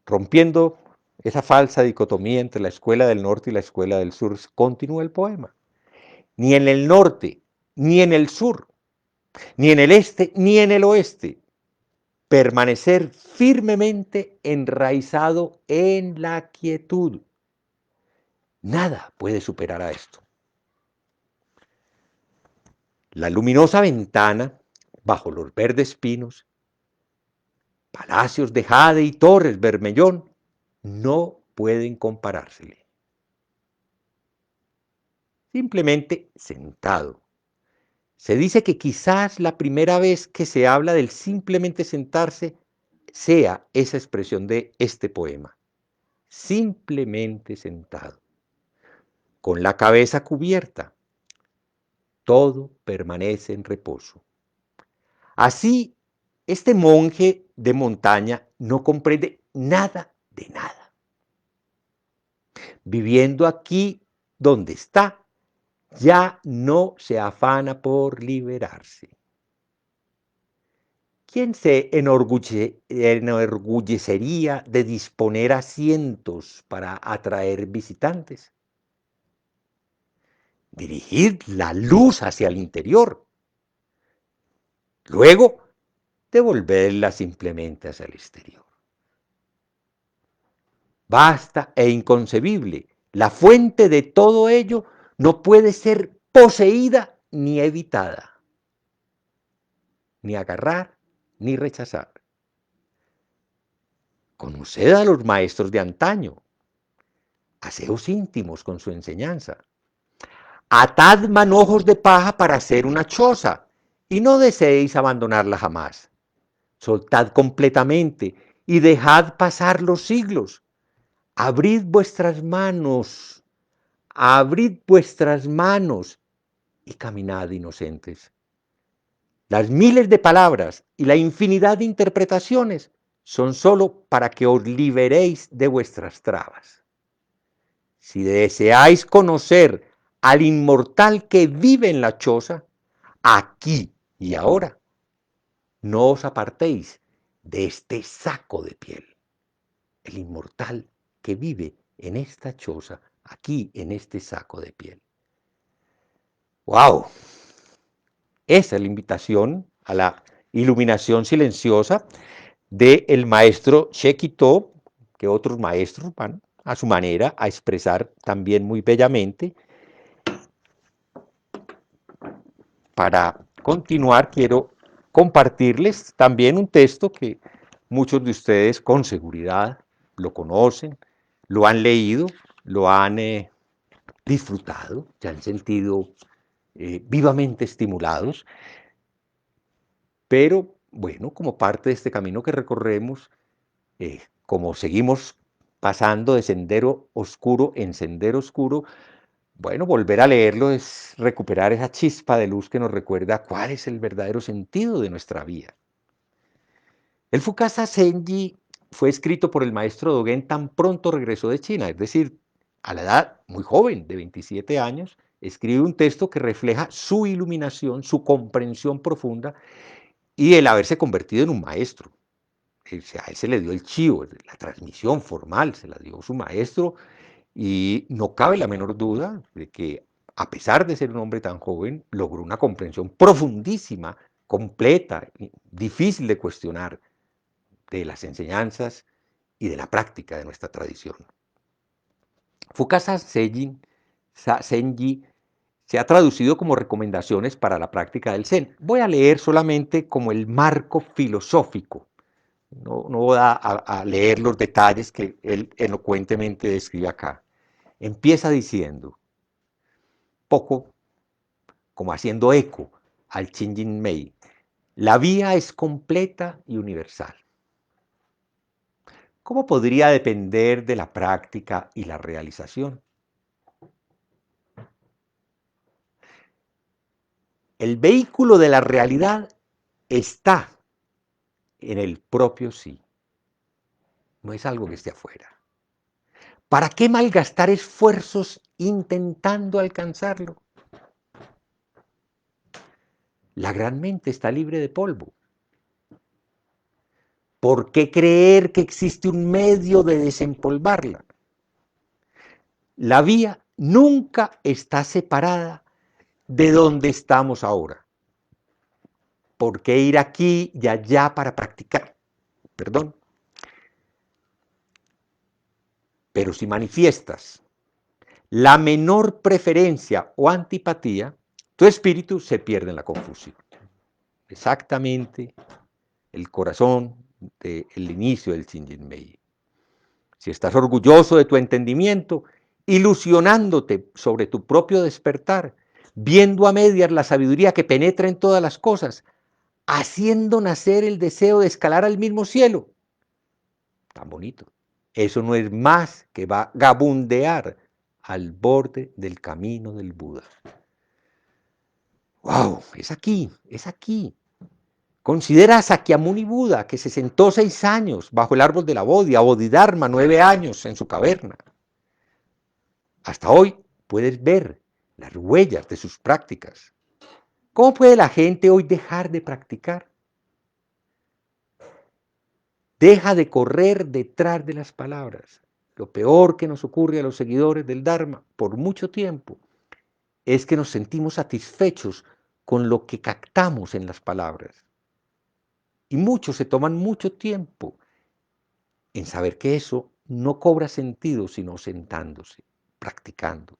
Rompiendo esa falsa dicotomía entre la escuela del norte y la escuela del sur, continúa el poema. Ni en el norte, ni en el sur, ni en el este, ni en el oeste, permanecer firmemente enraizado en la quietud. Nada puede superar a esto. La luminosa ventana, bajo los verdes pinos, palacios de jade y torres bermellón, no pueden comparársele. Simplemente sentado. Se dice que quizás la primera vez que se habla del simplemente sentarse sea esa expresión de este poema. Simplemente sentado, con la cabeza cubierta, todo permanece en reposo. Así, este monje de montaña no comprende nada de nada. Viviendo aquí donde está, ya no se afana por liberarse. ¿Quién se enorgullecería de disponer asientos para atraer visitantes? Dirigir la luz hacia el interior, luego devolverla simplemente hacia el exterior. Vasta e inconcebible, la fuente de todo ello no puede ser poseída ni evitada, ni agarrar ni rechazar. Conoced a los maestros de antaño, haceos íntimos con su enseñanza. Atad manojos de paja para hacer una choza y no deseéis abandonarla jamás. Soltad completamente y dejad pasar los siglos. Abrid vuestras manos y caminad inocentes. Las miles de palabras y la infinidad de interpretaciones son sólo para que os liberéis de vuestras trabas. Si deseáis conocer al inmortal que vive en la choza, aquí y ahora, no os apartéis de este saco de piel. El inmortal que vive en esta choza, aquí en este saco de piel. ¡Wow! Esa es la invitación a la iluminación silenciosa del maestro Shekito, que otros maestros van a su manera a expresar también muy bellamente. Para continuar, quiero compartirles también un texto que muchos de ustedes con seguridad lo conocen, lo han leído, lo han disfrutado, se han sentido vivamente estimulados, pero bueno, como parte de este camino que recorremos, como seguimos pasando de sendero oscuro en sendero oscuro, bueno, volver a leerlo es recuperar esa chispa de luz que nos recuerda cuál es el verdadero sentido de nuestra vida. El Fukasa Senji fue escrito por el maestro Dogen tan pronto regresó de China, es decir, a la edad muy joven, de 27 años, escribe un texto que refleja su iluminación, su comprensión profunda y el haberse convertido en un maestro. A él se le dio el chivo, la transmisión formal se la dio su maestro, y no cabe la menor duda de que, a pesar de ser un hombre tan joven, logró una comprensión profundísima, completa, difícil de cuestionar, de las enseñanzas y de la práctica de nuestra tradición. Fukasa Senji se ha traducido como recomendaciones para la práctica del Zen. Voy a leer solamente como el marco filosófico. No voy a leer los detalles que él elocuentemente describe acá. Empieza diciendo, poco como haciendo eco al Shinjin Mei, la vía es completa y universal. ¿Cómo podría depender de la práctica y la realización? El vehículo de la realidad está en el propio sí. No es algo que esté afuera. ¿Para qué malgastar esfuerzos intentando alcanzarlo? La gran mente está libre de polvo. ¿Por qué creer que existe un medio de desempolvarla? La vía nunca está separada de donde estamos ahora. ¿Por qué ir aquí y allá para practicar? Perdón. Pero si manifiestas la menor preferencia o antipatía, tu espíritu se pierde en la confusión. Exactamente el corazón del inicio del Shinjin Mei. Si estás orgulloso de tu entendimiento, ilusionándote sobre tu propio despertar, viendo a medias la sabiduría que penetra en todas las cosas, haciendo nacer el deseo de escalar al mismo cielo. Tan bonito. Eso no es más que vagabundear al borde del camino del Buda. ¡Wow! Es aquí, es aquí. Considera a Sakyamuni Buda, que se sentó 6 años bajo el árbol de la Bodhi, a Bodhidharma 9 años en su caverna. Hasta hoy puedes ver las huellas de sus prácticas. ¿Cómo puede la gente hoy dejar de practicar? Deja de correr detrás de las palabras. Lo peor que nos ocurre a los seguidores del Dharma por mucho tiempo es que nos sentimos satisfechos con lo que captamos en las palabras. Y muchos se toman mucho tiempo en saber que eso no cobra sentido sino sentándose, practicando.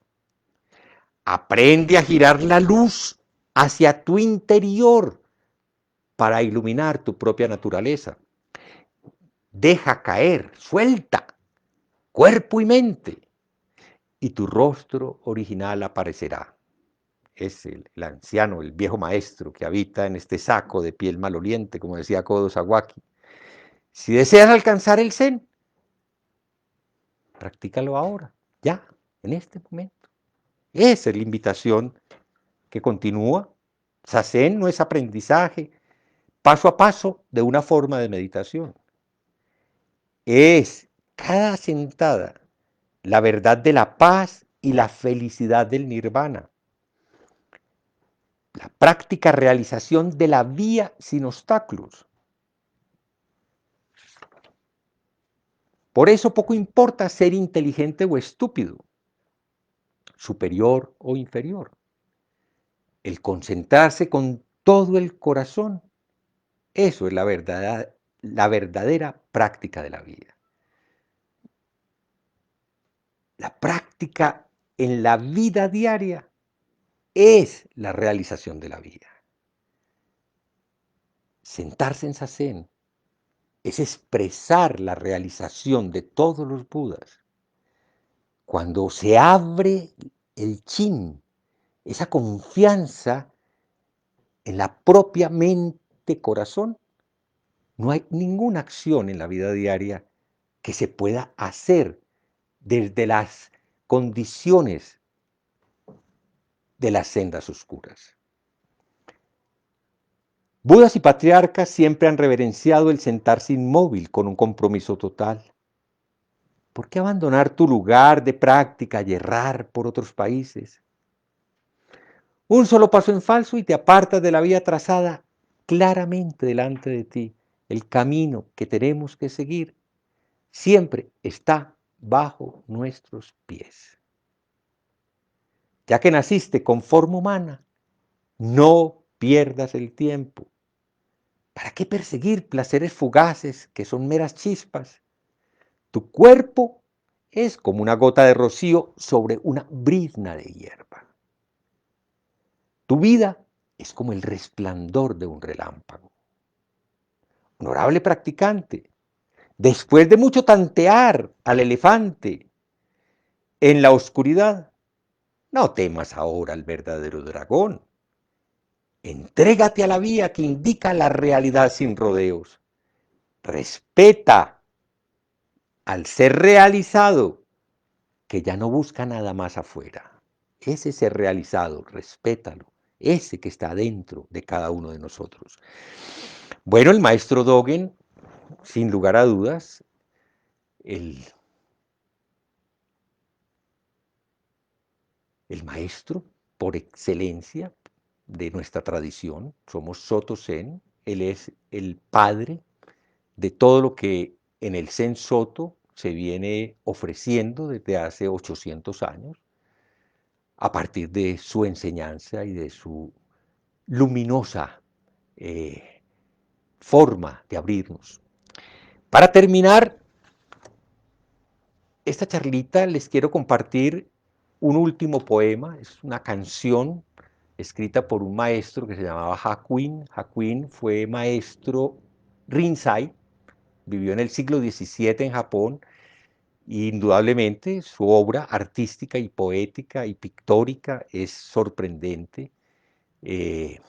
Aprende a girar la luz hacia tu interior para iluminar tu propia naturaleza. Deja caer, suelta, cuerpo y mente, y tu rostro original aparecerá. Es el anciano, el viejo maestro que habita en este saco de piel maloliente, como decía Kodo Sawaki. Si deseas alcanzar el Zen, practícalo ahora, ya, en este momento. Esa es la invitación que continúa. Zazen no es aprendizaje paso a paso de una forma de meditación. Es cada sentada la verdad de la paz y la felicidad del nirvana. La práctica realización de la vía sin obstáculos. Por eso poco importa ser inteligente o estúpido, superior o inferior. El concentrarse con todo el corazón, eso es la verdadera práctica de la vida. La práctica en la vida diaria es la realización de la vida. Sentarse en Zazen es expresar la realización de todos los Budas. Cuando se abre el chin, esa confianza en la propia mente, corazón, no hay ninguna acción en la vida diaria que se pueda hacer desde las condiciones de las sendas oscuras. Budas y patriarcas siempre han reverenciado el sentarse inmóvil con un compromiso total. ¿Por qué abandonar tu lugar de práctica y errar por otros países? Un solo paso en falso y te apartas de la vía trazada claramente delante de ti. El camino que tenemos que seguir siempre está bajo nuestros pies. Ya que naciste con forma humana, no pierdas el tiempo. ¿Para qué perseguir placeres fugaces que son meras chispas? Tu cuerpo es como una gota de rocío sobre una brizna de hierba. Tu vida es como el resplandor de un relámpago. Honorable practicante, después de mucho tantear al elefante en la oscuridad, no temas ahora al verdadero dragón. Entrégate a la vía que indica la realidad sin rodeos. Respeta al ser realizado, que ya no busca nada más afuera. Ese ser realizado, respétalo, ese que está dentro de cada uno de nosotros. Bueno, el maestro Dogen, sin lugar a dudas, el, el maestro por excelencia de nuestra tradición, somos Soto Zen, él es el padre de todo lo que en el Zen Soto se viene ofreciendo desde hace 800 años, a partir de su enseñanza y de su luminosa forma de abrirnos. Para terminar esta charlita les quiero compartir un último poema, es una canción escrita por un maestro que se llamaba Hakuin. Hakuin fue maestro Rinzai, vivió en el siglo XVII en Japón. Y indudablemente su obra artística y poética y pictórica es sorprendente. Eh,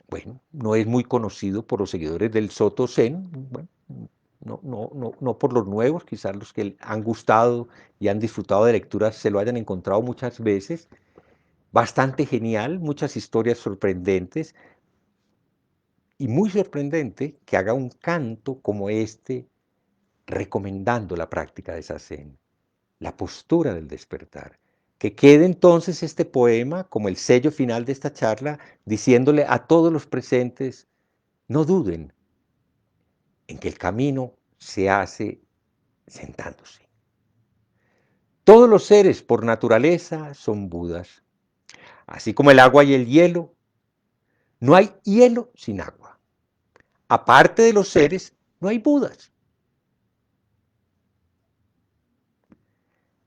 bueno, no es muy conocido por los seguidores del Soto Zen, bueno, no por los nuevos, quizás los que han gustado y han disfrutado de lecturas se lo hayan encontrado muchas veces. Bastante genial, muchas historias sorprendentes y muy sorprendente que haga un canto como este recomendando la práctica de Zazen, la postura del despertar. Que quede entonces este poema como el sello final de esta charla, diciéndole a todos los presentes, no duden en que el camino se hace sentándose. Todos los seres por naturaleza son Budas, así como el agua y el hielo. No hay hielo sin agua. Aparte de los seres, no hay Budas.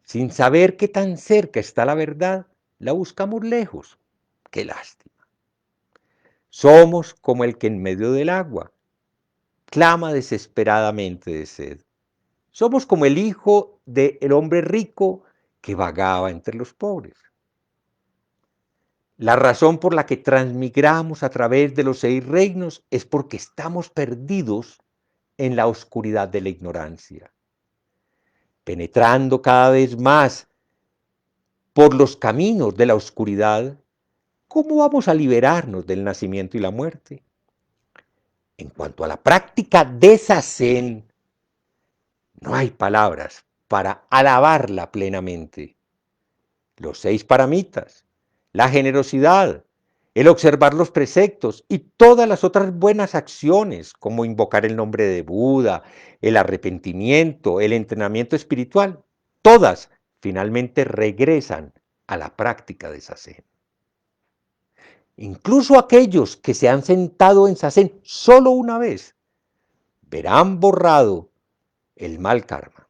Sin saber qué tan cerca está la verdad, la buscamos lejos. Qué lástima. Somos como el que en medio del agua clama desesperadamente de sed. Somos como el hijo del hombre rico que vagaba entre los pobres. La razón por la que transmigramos a través de los 6 reinos es porque estamos perdidos en la oscuridad de la ignorancia. Penetrando cada vez más por los caminos de la oscuridad, ¿cómo vamos a liberarnos del nacimiento y la muerte? En cuanto a la práctica de Zazen, no hay palabras para alabarla plenamente. Los 6 paramitas, la generosidad, el observar los preceptos y todas las otras buenas acciones, como invocar el nombre de Buda, el arrepentimiento, el entrenamiento espiritual, todas finalmente regresan a la práctica de Zazen. Incluso aquellos que se han sentado en Zazen solo una vez, verán borrado el mal karma.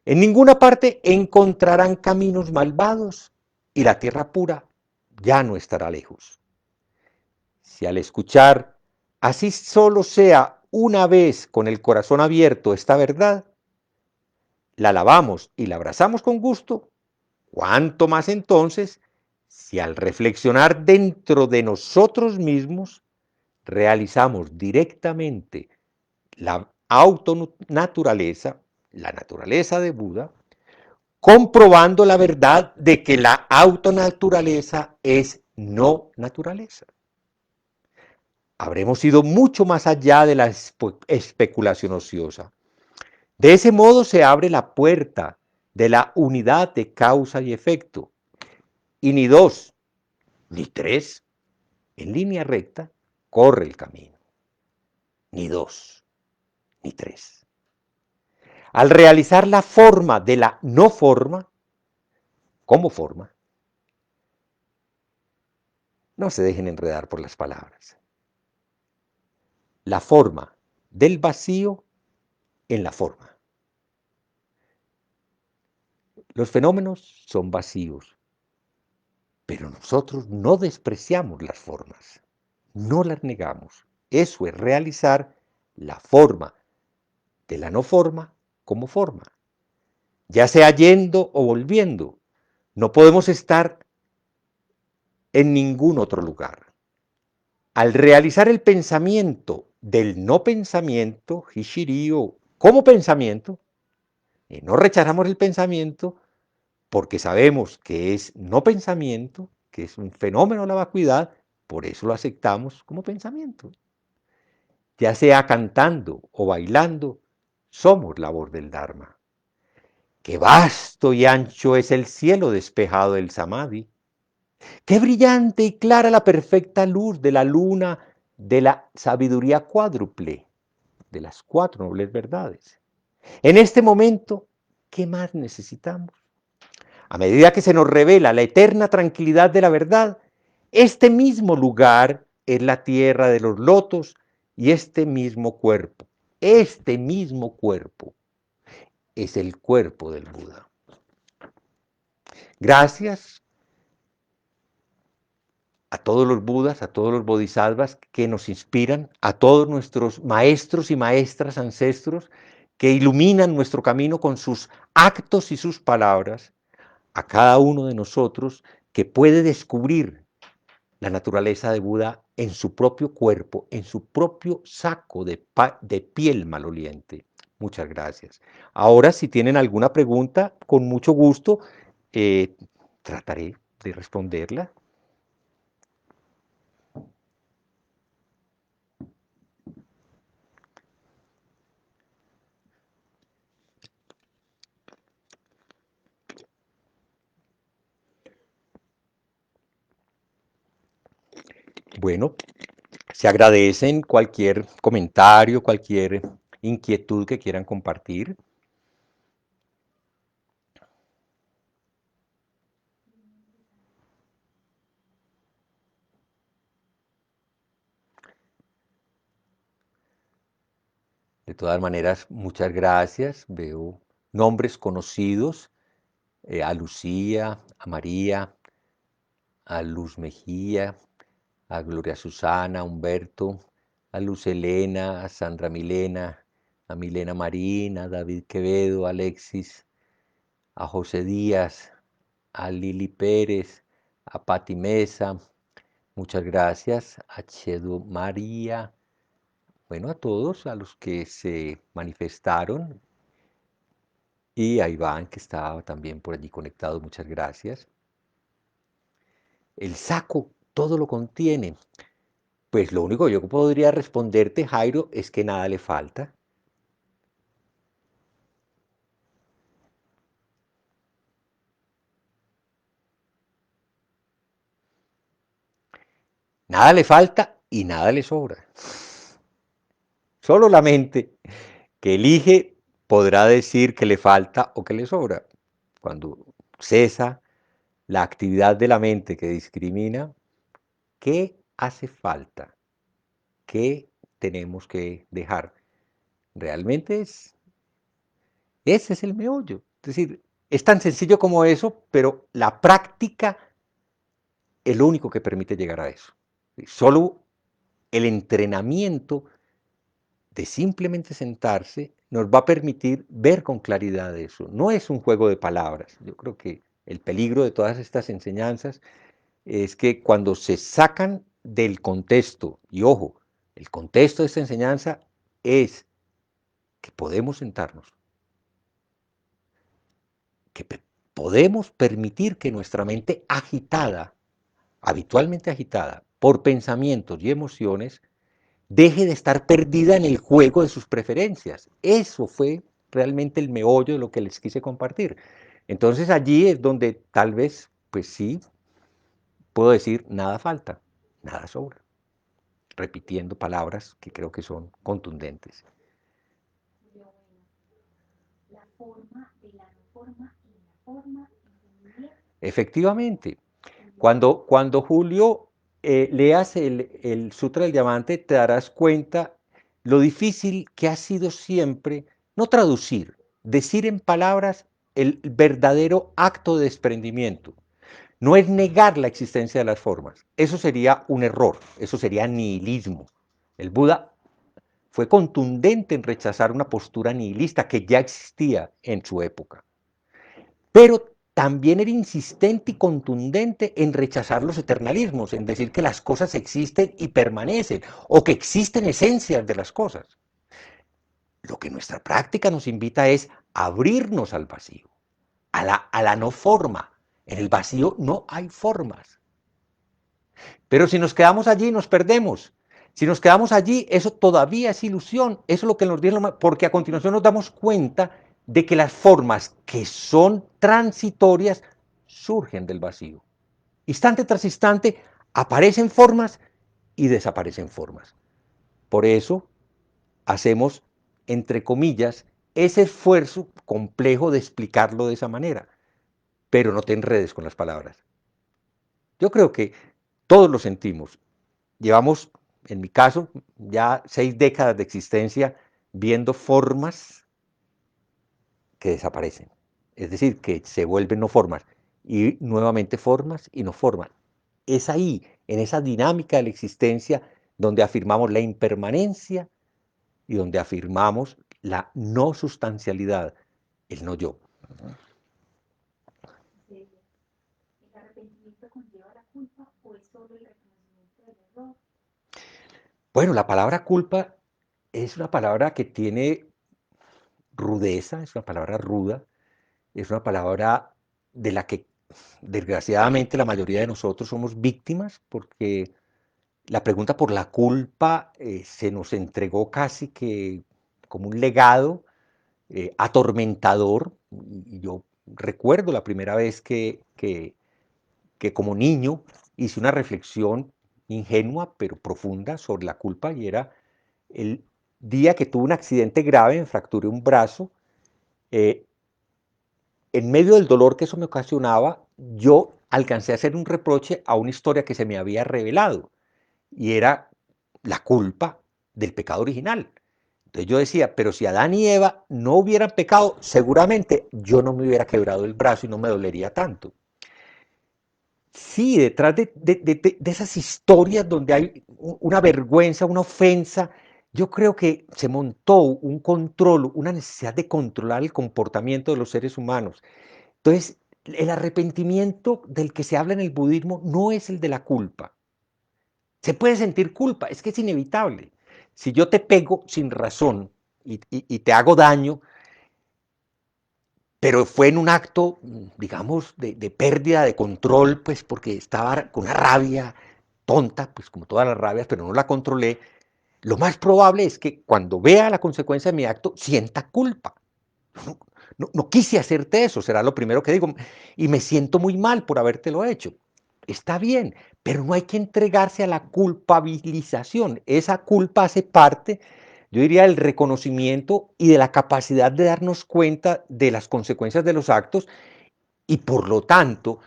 En ninguna parte encontrarán caminos malvados y la tierra pura ya no estará lejos. Si al escuchar, así solo sea una vez con el corazón abierto esta verdad, la alabamos y la abrazamos con gusto, ¿cuánto más entonces si al reflexionar dentro de nosotros mismos realizamos directamente la autonaturaleza, la naturaleza de Buda, comprobando la verdad de que la autonaturaleza es no naturaleza? Habremos ido mucho más allá de la especulación ociosa. De ese modo se abre la puerta de la unidad de causa y efecto. Y ni dos, ni tres, en línea recta, corre el camino. ni dos, ni tres. Al realizar la forma de la no forma, como forma, no se dejen enredar por las palabras. La forma del vacío en la forma. Los fenómenos son vacíos, pero nosotros no despreciamos las formas, no las negamos. Eso es realizar la forma de la no forma como forma, ya sea yendo o volviendo. No podemos estar en ningún otro lugar. Al realizar el pensamiento del no pensamiento, Hishirio, como pensamiento, y no rechazamos el pensamiento porque sabemos que es no pensamiento, que es un fenómeno de la vacuidad, por eso lo aceptamos como pensamiento. Ya sea cantando o bailando, somos labor del Dharma. Qué vasto y ancho es el cielo despejado del Samadhi. Qué brillante y clara la perfecta luz de la luna de la sabiduría cuádruple, de las cuatro nobles verdades. En este momento, ¿qué más necesitamos? A medida que se nos revela la eterna tranquilidad de la verdad, este mismo lugar es la tierra de los lotos y este mismo cuerpo es el cuerpo del Buda. Gracias a todos los Budas, a todos los Bodhisattvas que nos inspiran, a todos nuestros maestros y maestras ancestros que iluminan nuestro camino con sus actos y sus palabras, a cada uno de nosotros que puede descubrir la naturaleza de Buda en su propio cuerpo, en su propio saco de piel maloliente. Muchas gracias. Ahora, si tienen alguna pregunta, con mucho gusto eh, trataré de responderla. Bueno, se agradecen cualquier comentario, cualquier inquietud que quieran compartir. De todas maneras, muchas gracias. Veo nombres conocidos, a Lucía, a María, a Luz Mejía, a Gloria Susana, a Humberto, a Luz Elena, a Sandra Milena, a Milena Marín, a David Quevedo, a Alexis, a José Díaz, a Lili Pérez, a Pati Mesa, muchas gracias, a Chedo María, bueno, a todos, a los que se manifestaron, y a Iván, que estaba también por allí conectado, muchas gracias. El saco todo lo contiene. Pues lo único que yo podría responderte, Jairo, es que nada le falta. Nada le falta y nada le sobra. Solo la mente que elige podrá decir que le falta o que le sobra. Cuando cesa la actividad de la mente que discrimina, ¿qué hace falta? ¿Qué tenemos que dejar? Realmente ese es el meollo. Es decir, es tan sencillo como eso, pero la práctica es lo único que permite llegar a eso. Solo el entrenamiento de simplemente sentarse nos va a permitir ver con claridad eso. No es un juego de palabras. Yo creo que el peligro de todas estas enseñanzas es que cuando se sacan del contexto, y ojo, el contexto de esta enseñanza es que podemos sentarnos, que podemos permitir que nuestra mente agitada, habitualmente agitada por pensamientos y emociones, deje de estar perdida en el juego de sus preferencias. Eso fue realmente el meollo de lo que les quise compartir. Entonces allí es donde tal vez, pues sí, puedo decir, nada falta, nada sobra. repitiendo palabras que creo que son contundentes. Pero bueno, la forma de la no forma y la forma entendida. Efectivamente, Julio, cuando Julio leas el Sutra del Diamante, te darás cuenta lo difícil que ha sido siempre no traducir, decir en palabras el verdadero acto de desprendimiento. No es negar la existencia de las formas. Eso sería un error, eso sería nihilismo. El Buda fue contundente en rechazar una postura nihilista que ya existía en su época. Pero también era insistente y contundente en rechazar los eternalismos, en decir que las cosas existen y permanecen, o que existen esencias de las cosas. Lo que nuestra práctica nos invita es abrirnos al vacío, a la no forma. En el vacío no hay formas. Pero si nos quedamos allí, nos perdemos. Si nos quedamos allí, eso todavía es ilusión. Eso es lo que nos dice, porque a continuación nos damos cuenta de que las formas que son transitorias surgen del vacío. Instante tras instante aparecen formas y desaparecen formas. Por eso hacemos, entre comillas, ese esfuerzo complejo de explicarlo de esa manera. Pero no te enredes con las palabras. Yo creo que todos lo sentimos. Llevamos, en mi caso, ya 6 décadas de existencia viendo formas que desaparecen. Es decir, que se vuelven no formas. Y nuevamente formas y no formas. Es ahí, en esa dinámica de la existencia, donde afirmamos la impermanencia y donde afirmamos la no sustancialidad, el no yo. sería, ¿el arrepentimiento conlleva la culpa o es solo el reconocimiento del error? Bueno, la palabra culpa es una palabra que tiene rudeza, es una palabra ruda, es una palabra de la que desgraciadamente la mayoría de nosotros somos víctimas porque la pregunta por la culpa se nos entregó casi que como un legado atormentador. Y yo recuerdo la primera vez que como niño hice una reflexión ingenua pero profunda sobre la culpa y era el día que tuve un accidente grave, me fracturé un brazo. eh, en medio del dolor que eso me ocasionaba, yo alcancé a hacer un reproche a una historia que se me había revelado y era la culpa del pecado original. Entonces yo decía, pero si Adán y Eva no hubieran pecado, seguramente yo no me hubiera quebrado el brazo y no me dolería tanto. Sí, detrás de esas historias donde hay una vergüenza, una ofensa, yo creo que se montó un control, una necesidad de controlar el comportamiento de los seres humanos. Entonces, el arrepentimiento del que se habla en el budismo no es el de la culpa. Se puede sentir culpa, es que es inevitable. Si yo te pego sin razón y te hago daño, pero fue en un acto, digamos, de pérdida de control, pues porque estaba con una rabia tonta, pues como todas las rabias, pero no la controlé, lo más probable es que cuando vea la consecuencia de mi acto, sienta culpa. No, no quise hacerte eso, será lo primero que digo, y me siento muy mal por habértelo hecho. Está bien, pero no hay que entregarse a la culpabilización. Esa culpa hace parte, yo diría, del reconocimiento y de la capacidad de darnos cuenta de las consecuencias de los actos y por lo tanto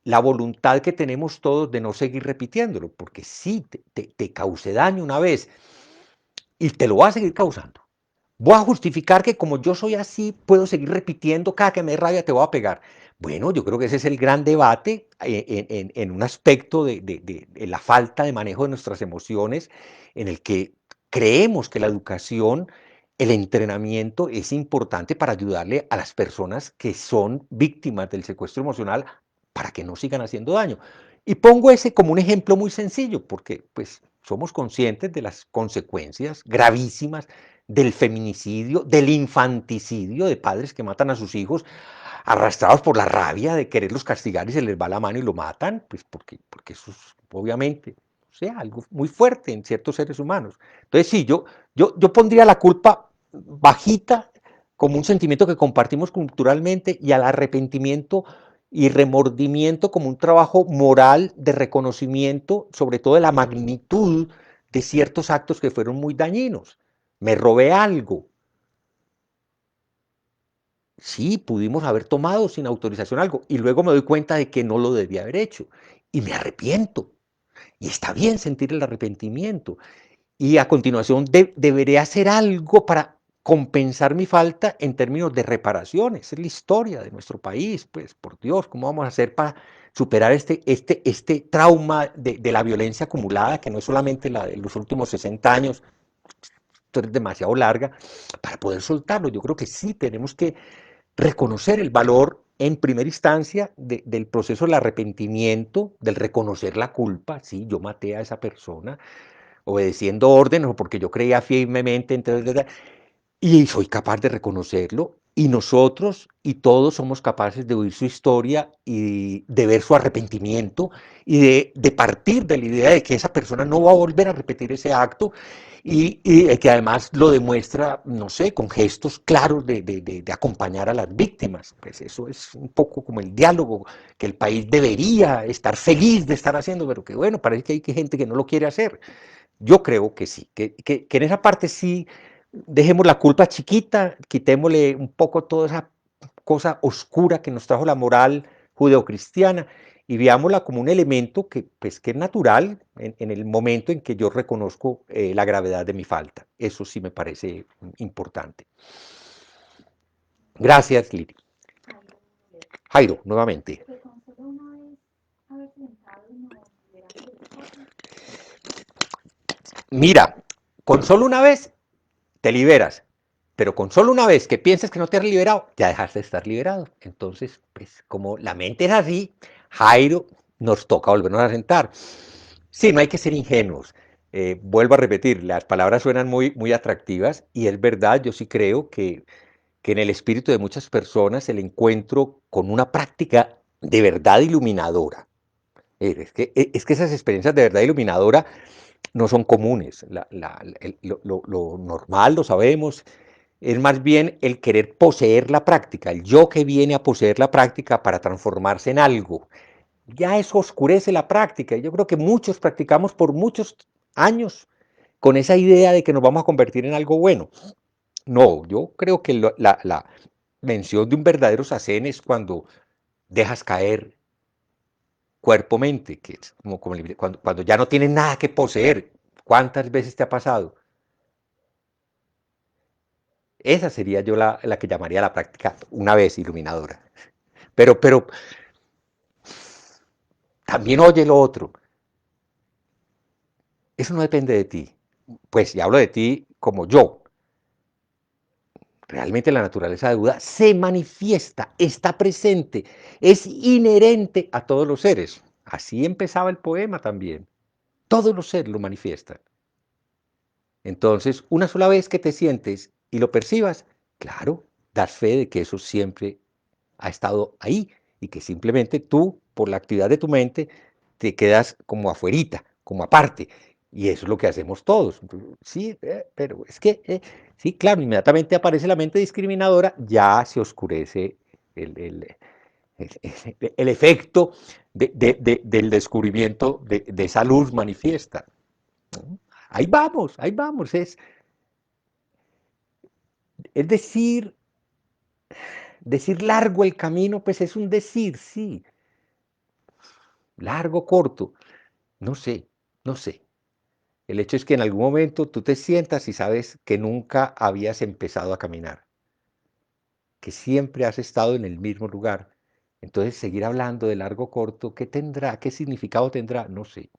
la voluntad que tenemos todos de no seguir repitiéndolo, porque si te causé daño una vez y te lo va a seguir causando. Voy a justificar que como yo soy así, puedo seguir repitiendo, cada que me dé rabia te voy a pegar. Bueno, yo creo que ese es el gran debate en un aspecto de la falta de manejo de nuestras emociones, en el que creemos que la educación, el entrenamiento es importante para ayudarle a las personas que son víctimas del secuestro emocional para que no sigan haciendo daño. Y pongo ese como un ejemplo muy sencillo, porque pues somos conscientes de las consecuencias gravísimas del feminicidio, del infanticidio, de padres que matan a sus hijos arrastrados por la rabia de quererlos castigar y se les va la mano y lo matan, pues porque eso es obviamente, o sea, algo muy fuerte en ciertos seres humanos. Entonces sí, yo pondría la culpa bajita como un sentimiento que compartimos culturalmente y al arrepentimiento y remordimiento como un trabajo moral de reconocimiento, sobre todo de la magnitud de ciertos actos que fueron muy dañinos. Me robé algo. Sí, pudimos haber tomado sin autorización algo y luego me doy cuenta de que no lo debía haber hecho y me arrepiento. Y está bien sentir el arrepentimiento. Y a continuación deberé hacer algo para compensar mi falta en términos de reparación. Esa es la historia de nuestro país. Pues, por Dios, ¿cómo vamos a hacer para superar este trauma de la violencia acumulada, que no es solamente la de los últimos 60 años, esto es demasiado larga, para poder soltarlo? Yo creo que sí tenemos que reconocer el valor en primera instancia del proceso del arrepentimiento, del reconocer la culpa. Sí, yo maté a esa persona obedeciendo órdenes o porque yo creía firmemente, entonces, y soy capaz de reconocerlo. Y nosotros y todos somos capaces de oír su historia y de ver su arrepentimiento y de partir de la idea de que esa persona no va a volver a repetir ese acto y que además lo demuestra, no sé, con gestos claros de acompañar a las víctimas. Pues eso es un poco como el diálogo que el país debería estar feliz de estar haciendo, pero que bueno, parece que hay gente que no lo quiere hacer. Yo creo que sí, que en esa parte sí dejemos la culpa chiquita, quitémosle un poco toda esa cosa oscura que nos trajo la moral judeocristiana y veámosla como un elemento que, pues, que es natural en el momento en que yo reconozco la gravedad de mi falta. Eso sí me parece importante. Gracias, Lili. Jairo León, Jairo, nuevamente. que con solo una vez haberse sentado y nos liberamos de esa forma. Mira, con solo una vez te liberas, pero con solo una vez que pienses que no te has liberado, ya dejaste de estar liberado. Entonces, pues como la mente es así, Jairo, nos toca volvernos a sentar. Sí, no hay que ser ingenuos. Vuelvo a repetir, las palabras suenan muy atractivas y es verdad, yo sí creo que en el espíritu de muchas personas el encuentro con una práctica de verdad iluminadora. Es que esas experiencias de verdad iluminadora no son comunes. Lo normal, lo sabemos, es más bien el querer poseer la práctica, el yo que viene a poseer la práctica para transformarse en algo. Ya eso oscurece la práctica. Yo creo que muchos practicamos por muchos años con esa idea de que nos vamos a convertir en algo bueno. No, yo creo que la mención de un verdadero sacén es cuando dejas caer cuerpo-mente, que es como cuando ya no tienes nada que poseer. ¿Cuántas veces te ha pasado? Esa sería yo la que llamaría la práctica una vez iluminadora. Pero también oye lo otro. Eso no depende de ti. Pues, y hablo de ti como yo. Realmente la naturaleza de duda se manifiesta, está presente, es inherente a todos los seres. Así empezaba el poema también. Todos los seres lo manifiestan. Entonces, una sola vez que te sientes y lo percibas, claro, das fe de que eso siempre ha estado ahí y que simplemente tú, por la actividad de tu mente, te quedas como afuerita, como aparte. Y eso es lo que hacemos todos. Sí, pero es que, sí, claro, inmediatamente aparece la mente discriminadora, ya se oscurece el, el, el efecto del descubrimiento de esa luz manifiesta. Ahí vamos, es decir largo el camino, pues es un decir, sí, largo, corto, no sé, no sé. El hecho es que en algún momento tú te sientas y sabes que nunca habías empezado a caminar, que siempre has estado en el mismo lugar. Entonces, seguir hablando de largo, corto, ¿qué tendrá? ¿Qué significado tendrá? No sé,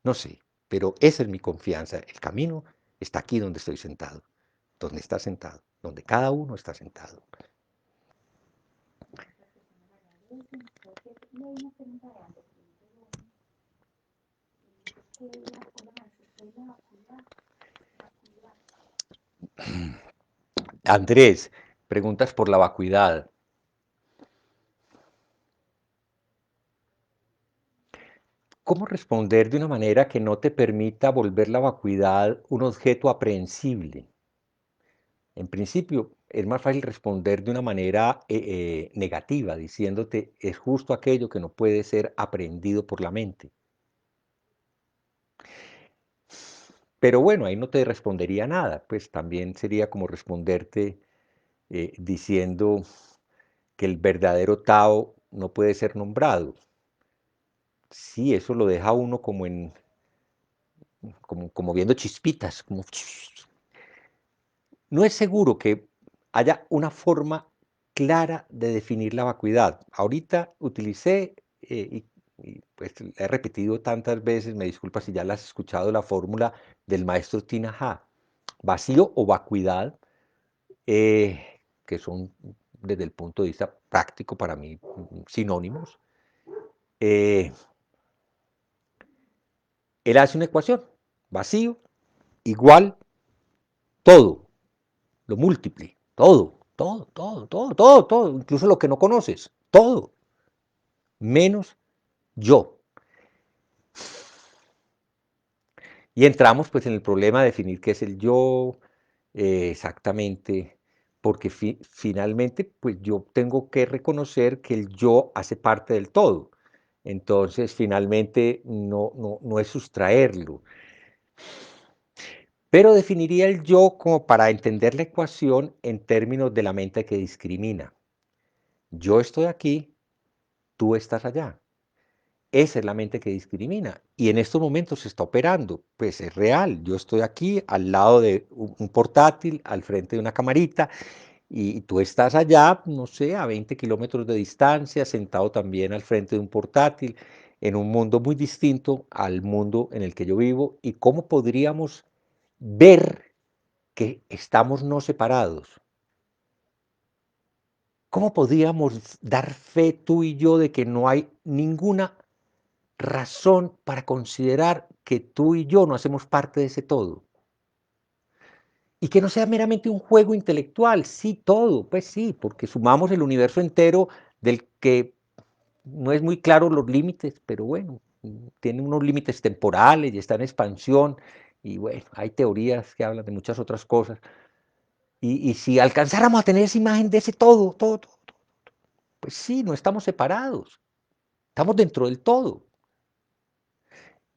no sé, pero esa es mi confianza. El camino está aquí donde estoy sentado, donde está sentado, donde cada uno está sentado. Muchas personas agradecen. Creo que Ley nos pregunta de algo que dice Luna. Y dice que hola maestro, ¿qué es la vacuidad? Vacuidad. Andrés, preguntas por la vacuidad. ¿Cómo responder de una manera que no te permita volver la vacuidad un objeto aprehensible? En principio, es más fácil responder de una manera negativa, diciéndote es justo aquello que no puede ser aprehendido por la mente. Pero bueno, ahí no te respondería nada, pues también sería como responderte diciendo que el verdadero Tao no puede ser nombrado. Sí, eso lo deja uno como viendo chispitas, como... No es seguro que haya una forma clara de definir la vacuidad. Ahorita utilicé, pues la he repetido tantas veces, me disculpa si ya la has escuchado, la fórmula del maestro Tinaja. Vacío o vacuidad, que son desde el punto de vista práctico para mí sinónimos. Eh, Él hace una ecuación, vacío igual todo, lo múltiple, todo, incluso lo que no conoces, todo, menos yo. Y entramos pues en el problema de definir qué es el yo exactamente, porque finalmente pues yo tengo que reconocer que el yo hace parte del todo. Entonces finalmente no es sustraerlo. Pero definiría el yo como para entender la ecuación en términos de la mente que discrimina. Yo estoy aquí, tú estás allá. Esa es la mente que discrimina. Y en estos momentos se está operando. Pues es real. Yo estoy aquí al lado de un portátil, al frente de una camarita, y tú estás allá, no sé, a 20 kilómetros de distancia, sentado también al frente de un portátil, en un mundo muy distinto al mundo en el que yo vivo. ¿Y cómo podríamos ver que estamos no separados? ¿Cómo podríamos dar fe tú y yo de que no hay ninguna razón para considerar que tú y yo no hacemos parte de ese todo? Y que no sea meramente un juego intelectual, sí, todo, pues sí, porque sumamos el universo entero del que no es muy claro los límites, pero bueno, tiene unos límites temporales y está en expansión, y bueno, hay teorías que hablan de muchas otras cosas. Y si alcanzáramos a tener esa imagen de ese todo, pues sí, no estamos separados, estamos dentro del todo.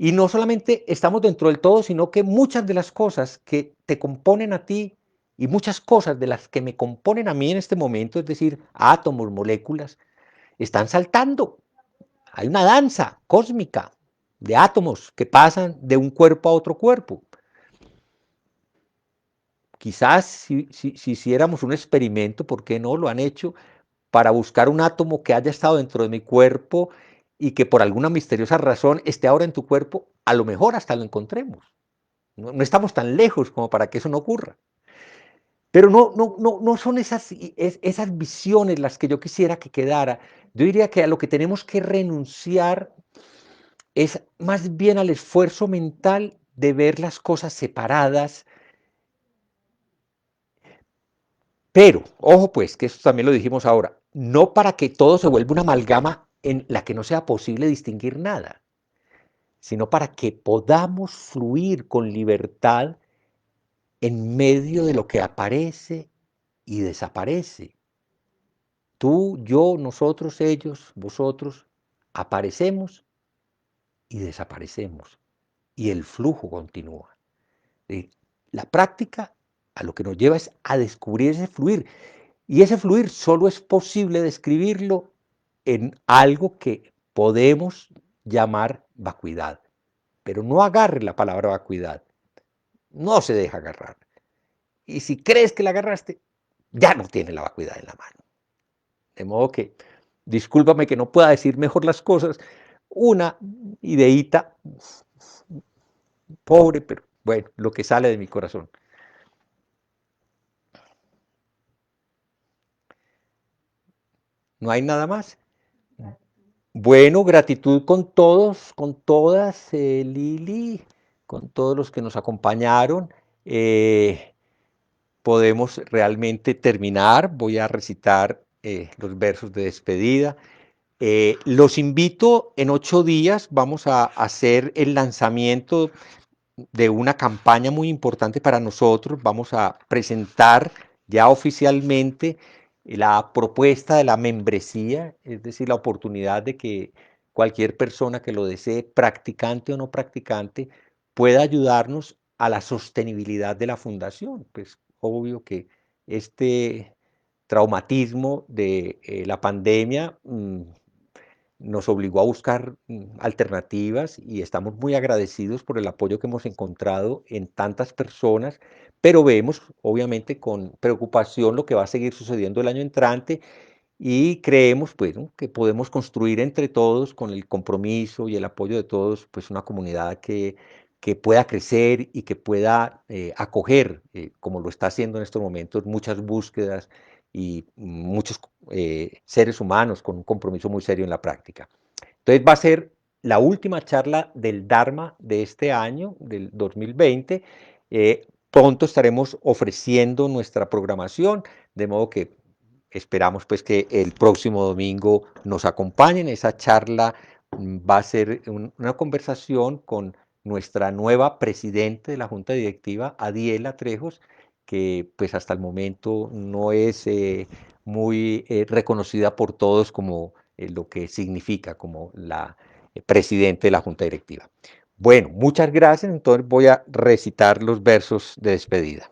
Y no solamente estamos dentro del todo, sino que muchas de las cosas que te componen a ti y muchas cosas de las que me componen a mí en este momento, es decir, átomos, moléculas, están saltando. Hay una danza cósmica de átomos que pasan de un cuerpo a otro cuerpo. Quizás si hiciéramos un experimento, ¿por qué no? Lo han hecho para buscar un átomo que haya estado dentro de mi cuerpo y que por alguna misteriosa razón esté ahora en tu cuerpo, a lo mejor hasta lo encontremos. No estamos tan lejos como para que eso no ocurra. Pero no son esas visiones las que yo quisiera que quedara. Yo diría que a lo que tenemos que renunciar es más bien al esfuerzo mental de ver las cosas separadas. Pero, ojo pues, que esto también lo dijimos ahora, no para que todo se vuelva una amalgama en la que no sea posible distinguir nada, sino para que podamos fluir con libertad en medio de lo que aparece y desaparece. Tú, yo, nosotros, ellos, vosotros, aparecemos y desaparecemos. Y el flujo continúa. La práctica a lo que nos lleva es a descubrir ese fluir. Y ese fluir solo es posible describirlo en algo que podemos llamar vacuidad. Pero no agarre la palabra vacuidad. No se deja agarrar. Y si crees que la agarraste, ya no tiene la vacuidad en la mano. De modo que, discúlpame que no pueda decir mejor las cosas, una ideita pobre, pero bueno, lo que sale de mi corazón. No hay nada más. Bueno, gratitud con todos, con todas, Lili, con todos los que nos acompañaron. Podemos realmente terminar. Voy a recitar los versos de despedida. Los invito en 8 días. Vamos a hacer el lanzamiento de una campaña muy importante para nosotros. Vamos a presentar ya oficialmente la propuesta de la membresía, es decir, la oportunidad de que cualquier persona que lo desee, practicante o no practicante, pueda ayudarnos a la sostenibilidad de la fundación. Pues obvio que este traumatismo de la pandemia nos obligó a buscar alternativas y estamos muy agradecidos por el apoyo que hemos encontrado en tantas personas, pero vemos obviamente con preocupación lo que va a seguir sucediendo el año entrante y creemos pues, ¿no?, que podemos construir entre todos, con el compromiso y el apoyo de todos, pues una comunidad que pueda crecer y que pueda acoger, como lo está haciendo en estos momentos, muchas búsquedas y muchos seres humanos con un compromiso muy serio en la práctica. Entonces va a ser la última charla del Dharma de este año, del 2020. Pronto estaremos ofreciendo nuestra programación, de modo que esperamos pues que el próximo domingo nos acompañen. Esa charla va a ser una conversación con nuestra nueva presidente de la Junta Directiva, Adiela Trejos, que pues hasta el momento no es muy reconocida por todos como lo que significa como la presidente de la Junta Directiva. Bueno, muchas gracias. Entonces voy a recitar los versos de despedida.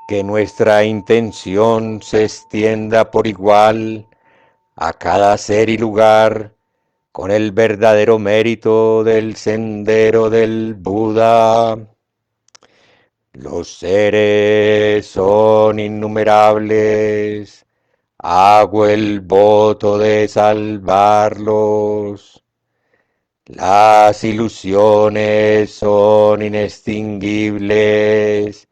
Que nuestra intención se extienda por igual a cada ser y lugar con el verdadero mérito del sendero del Buda. Los seres son innumerables, hago el voto de salvarlos. Las ilusiones son inextinguibles,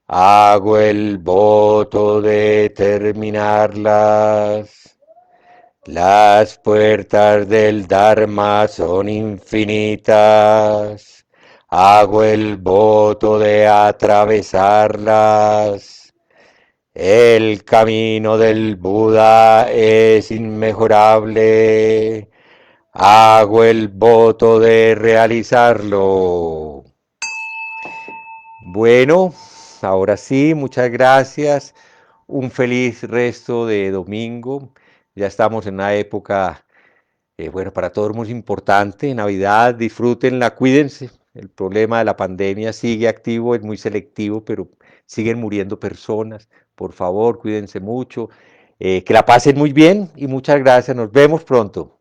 hago el voto de terminarlas. Las puertas del Dharma son infinitas, hago el voto de atravesarlas. El camino del Buda es inmejorable, hago el voto de realizarlo. Bueno, ahora sí, muchas gracias. Un feliz resto de domingo. Ya estamos en una época, bueno, para todos muy importante. Navidad, disfrútenla, cuídense. El problema de la pandemia sigue activo, es muy selectivo, pero siguen muriendo personas. Por favor, cuídense mucho. Que la pasen muy bien y muchas gracias. Nos vemos pronto.